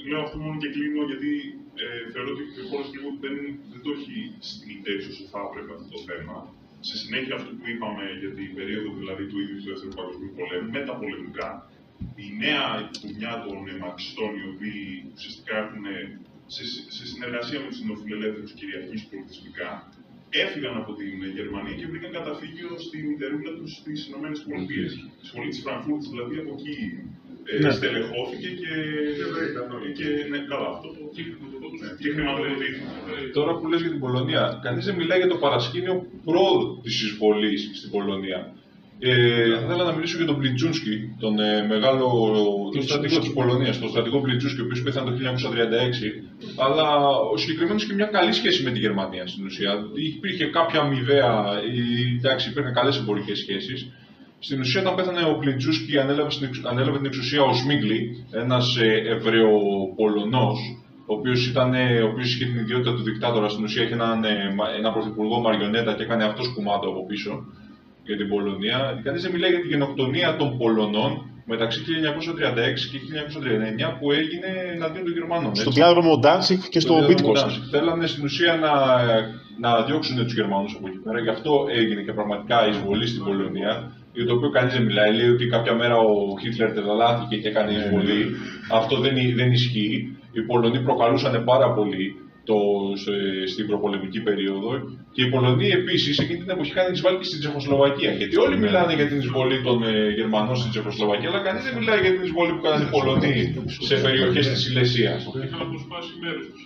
Λέω αυτό μόνο και κλείνω γιατί θεωρώ ότι ο χώρος λίγο δεν το έχει συνειδητεύσει όσο θα έπρεπε αυτό το θέμα. Σε συνέχεια αυτό που είπαμε για την περίοδο δηλαδή του ίδιου του Δεύτερου Παγκοσμίου Πολέμου, με τα πολεμικά, η νέα γενιά των μαρξιστών, οι οποίοι ουσιαστικά έχουν σε συνεργασία με τους νεοφιλελεύθερους κυριαρχείς πολιτισμικά, έφυγαν από την Γερμανία και βρήκαν καταφύγιο στη μητερούλα τους στις Ηνωμένες Πολιτείες. Στη σχολή της Φραγκφούρτης, δηλαδή από εκεί στελεχώθηκε και ναι, καλά αυτό και χρηματοδοτήθηκε. Τώρα που λες για την Πολωνία, κανείς δεν μιλάει για το παρασκήνιο πρόοδου της εισβολής στην Πολωνία. Θέλω να μιλήσω για τον Πλιτζούνσκι, τον μεγάλο στρατηγό της Πολωνίας, τον στρατηγό Πλιτζούνσκι, ο οποίος πέθανε το 1936. Αλλά ο συγκεκριμένος είχε μια καλή σχέση με τη Γερμανία στην ουσία. Υπήρχε κάποια αμοιβαία, εντάξει, υπήρχαν καλές εμπορικές σχέσεις. Στην ουσία, όταν πέθανε ο Πλιτζούνσκι, ανέλαβε την εξουσία ο Σμίγκλι, ένας Εβραιοπολωνός, ο οποίος είχε την ιδιότητα του δικτάτορα. Στην ουσία είχε ένα πρωθυπουργό μαριονέτα και έκανε αυτός κουμάντο από πίσω για την Πολωνία. Κανείς δεν μιλάει για τη γενοκτονία των Πολωνών μεταξύ 1936 και 1939 που έγινε εναντίον των Γερμανών. Στον διάδρομο Ντάνσικ και στο Μπίτκος. Θέλανε στην ουσία να διώξουν τους Γερμανούς από εκεί πέρα. Γι' αυτό έγινε και πραγματικά η εισβολή στην Πολωνία. Για το οποίο κανείς δεν μιλάει. Λέει ότι κάποια μέρα ο Χίτλερ τρελάθηκε και έκανε εισβολή. Αυτό δεν ισχύει. Οι Πολωνοί προκαλούσαν πάρα πολύ στην προπολεμική περίοδο και οι Πολωνοί επίσης εκείνη την εποχή είχαν εισβάλει και στην Τσεχοσλοβακία. Γιατί όλοι μιλάνε για την εισβολή των Γερμανών στην Τσεχοσλοβακία, αλλά κανείς δεν μιλάει για την εισβολή που κάνανε οι Πολωνοί σε περιοχές της Σιλεσίας. Είχαν αποσπάσει μέρος τους.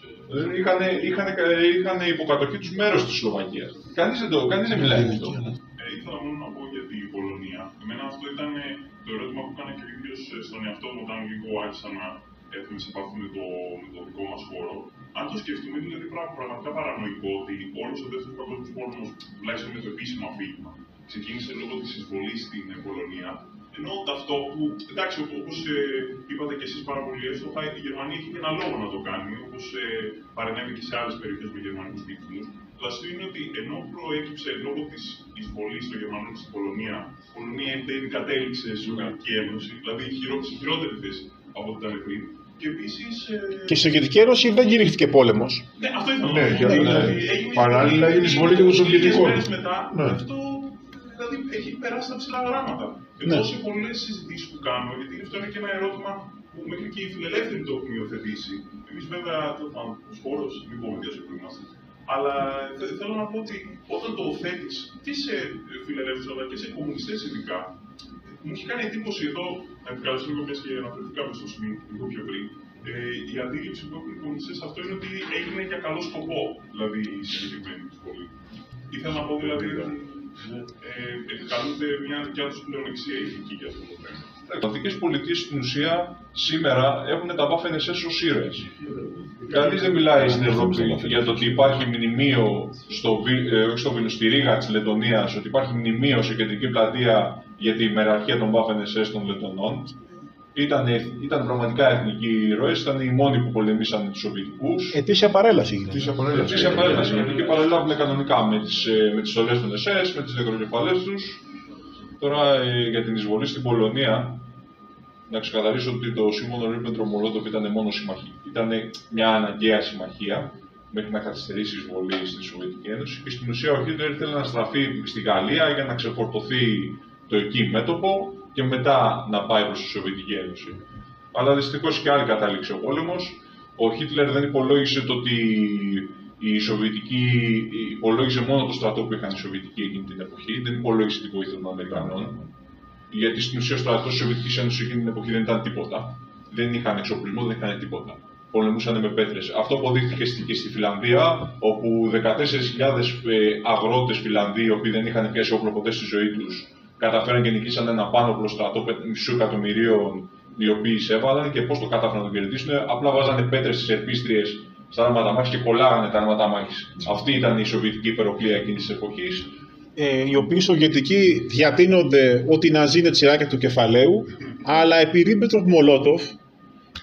Είχαν υποκατοχή τους μέρος της Σλοβακίας. Κανείς δεν μιλάει για αυτό. Ήθελα μόνο να πω για την Πολωνία. Εμένα αυτό ήταν το ερώτημα που έκανα και ο ίδιος στον εαυτό μου όταν λίγο άρχισα να έρθουμε σε επαφή με το δικό μας χώρο. Αν το σκεφτούμε, είναι δηλαδή πραγματικά παρανοϊκό ότι όλος ο δεύτερος παγκόσμιος πόλεμος, τουλάχιστον με το επίσημο αφήγημα, ξεκίνησε λόγω της εισβολής στην Πολωνία. Ενώ αυτό που, εντάξει, όπως είπατε και εσείς πάρα πολύ εύστοχα, η Γερμανία είχε και ένα λόγο να το κάνει, όπως παρενέβη και σε άλλες περιοχές με γερμανικούς τίτλους. Το αστείο είναι ότι ενώ προέκυψε λόγω της εισβολής των Γερμανών στην Πολωνία, η Πολωνία εν τέλει κατέληξε σε Σοβιετική Ένωση, δηλαδή σε χειρότερη θέση από ό,τι ήταν πριν. Και επίσης. Και στη Σοβιετική Ένωση δεν κηρύχθηκε πόλεμος. Ναι, αυτό ήθελα να πω. Παράλληλα έγινε εισβολή και των Σοβιετικών. Μετά, αυτό δηλαδή έχει περάσει τα ψηλά γράμματα. Ενώ σε πολλές συζητήσεις που κάνω, γιατί αυτό είναι και ένα ερώτημα που μέχρι και οι φιλελεύθεροι το έχουν υιοθετήσει. Εμείς βέβαια, ο χώρος, μην πούμε τι που είμαστε. Αλλά θέλω να πω ότι όταν το θέτεις και σε φιλελεύθερους αλλά και σε κομμουνιστές ειδικά, μου έχει κάνει εντύπωση εδώ, να επικαλεστώ λίγο και αναφερθήκα στο σημείο λίγο πιο πριν, η αντίληψη που έχουν οι κομμουνιστές αυτό είναι ότι έγινε για καλό σκοπό, δηλαδή η συγκεκριμένη σχολή. Ήθελα να πω δηλαδή επικαλούνται μια δικιά τους πλεονεξία ηθική για αυτό το θέμα. Οι Ηνωμένες Πολιτείες στην ουσία σήμερα έχουν τα Waffen-SS ως ήρωες. Κανείς δεν μιλάει στην Ευρώπη για το ότι υπάρχει μνημείο στη Ρήγα της Λετωνίας, ότι υπάρχει μνημείο σε κεντρική πλατεία για τη μεραρχία των Waffen-SS των Λετωνών. Ήταν πραγματικά εθνικοί ήρωες, ήταν οι μόνοι που πολεμήσαν τους Σοβιετικούς. Ετήσια παρέλαση. Ετήσια παρέλαση, γιατί και παρελάβουν κανονικά με τις στολές των SS, με τις νεκροκεφαλές τους. Τώρα για την εισβολή στην Πολωνία, να ξεκαθαρίσω ότι το σύμφωνο Ρίμπεντροπ-Μολότοφ ήταν μόνο συμμαχία. Ήταν μια αναγκαία συμμαχία μέχρι να καθυστερήσει η εισβολή στη Σοβιετική Ένωση. Και στην ουσία ο Χίτλερ ήθελε να στραφεί στη Γαλλία για να ξεφορτωθεί το εκεί μέτωπο και μετά να πάει προς τη Σοβιετική Ένωση. Αλλά δυστυχώς και άλλη κατάληξε ο πόλεμος. Ο Χίτλερ δεν υπολόγισε το ότι η Σοβιετική υπολόγισε μόνο το στρατό που είχαν οι Σοβιετικοί εκείνη την εποχή, δεν υπολόγισε την βοήθεια των Αμερικανών. Γιατί στην ουσία ο στρατός της Σοβιετικής Ένωσης εκείνη την εποχή δεν ήταν τίποτα. Δεν είχαν εξοπλισμό, δεν είχαν τίποτα. Πολεμούσαν με πέτρες. Αυτό αποδείχθηκε και στη Φιλανδία, όπου 14.000 αγρότες Φιλανδοί, οι οποίοι δεν είχαν πιάσει όπλο ποτέ στη ζωή τους, καταφέραν και νικήσαν ένα πάνωπλο στρατό μισού εκατομμυρίων, οι οποίοι εισέβαλαν. Και πώς το κατάφεραν να τον κερδίσουν, απλά βάζανε πέτρες στις ερπίστριες στα άρματα μάχης και κολλάγανε τα άρματα μάχης. Αυτή ήταν η σοβιετική υπεροπλία εκείνης της εποχής. Οι οποίοι Σοβιετικοί διατείνονται ότι οι Ναζί είναι τσιράκια του κεφαλαίου, αλλά επί Ρίμπεντροπ-Μολότοφ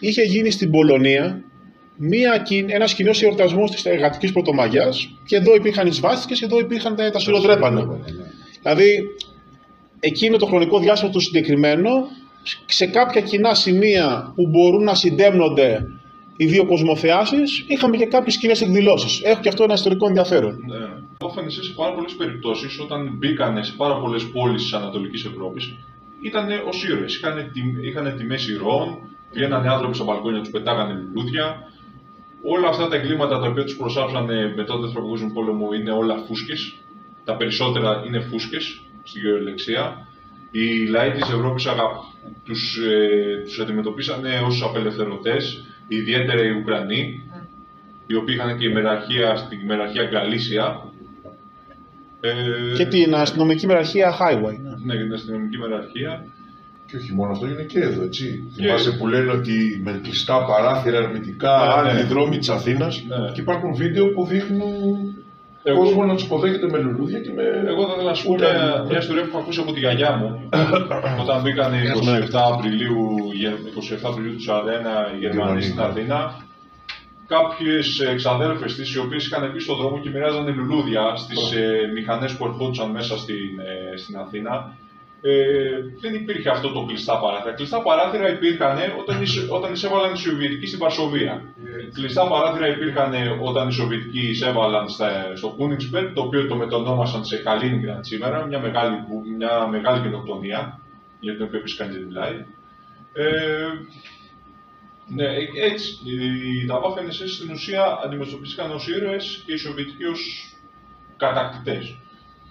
είχε γίνει στην Πολωνία ένας κοινός εορτασμός της εργατικής Πρωτομαγιάς και εδώ υπήρχαν οι σβάστηκες και εδώ υπήρχαν τα σφυροδρέπανα. Δηλαδή, εκείνο το χρονικό διάστημα το συγκεκριμένο, σε κάποια κοινά σημεία που μπορούν να συντέμνονται οι δύο κοσμοθεάσεις, είχαμε και κάποιες κοινές εκδηλώσεις. Έχω και αυτό ένα ιστορικό ενδιαφέρον. Waffen-SS σε πάρα πολλές περιπτώσεις, όταν μπήκαν σε πάρα πολλές πόλεις της Ανατολικής Ευρώπης, ήταν ως ήρωες. Είχαν τη μέση ροών, βγαίνανε άνθρωποι στα μπαλκόνια, τους πετάγανε λουλούδια. Όλα αυτά τα εγκλήματα τα οποία τους προσάψανε μετά τον Δεύτερο Παγκόσμιο Πόλεμο είναι όλα φούσκες. Τα περισσότερα είναι φούσκες στην κυριολεξία. Οι λαοί της Ευρώπης τους αντιμετωπίσανε ως απελευθερωτές, ιδιαίτερα οι Ουκρανοί, οι οποίοι είχαν και στην μεραρχία Γκαλίσια. Και την αστυνομική μεραρχία Highway. Ναι, και την αστυνομική μεραρχία. Και όχι μόνο αυτό, είναι και εδώ, έτσι. Θυμάσαι που λένε ότι με κλειστά παράθυρα, ερμητικά, άλλοι δρόμοι της Αθήνας. Ναι. Και υπάρχουν βίντεο που δείχνουν κόσμο να τους υποδέχεται με λουλούδια και με. Εγώ θα ήθελα να σου πω μια ιστορία που έχω ακούσει από τη γιαγιά μου. Όταν μπήκαν 27 Απριλίου του 1941 οι Γερμανοί στην Αθήνα, κάποιες εξαδέλφες της, οι οποίες είχαν πει στον δρόμο και μοιράζανε λουλούδια στις μηχανές που ερχόντουσαν μέσα στην Αθήνα, δεν υπήρχε αυτό το κλειστά παράθυρα. Κλειστά παράθυρα υπήρχαν όταν εισέβαλαν οι Σοβιετικοί στην Βαρσοβία. Κλειστά παράθυρα υπήρχαν όταν οι Σοβιετικοί εισέβαλαν στο Κούνιγκσμπεργκ, το οποίο το μετονόμασαν σε Καλίνιγκραντ σήμερα, μια μεγάλη γενοκτονία, για την οποία επίσης κανείς δεν μιλάει. Ναι, έτσι, τα Waffen-SS στην ουσία αντιμετωπίστηκαν ως ήρωες και οι Σοβιετικοί ως κατακτητές.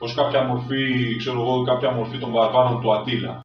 Ως κάποια μορφή των βαρβάρων του Αττήλα.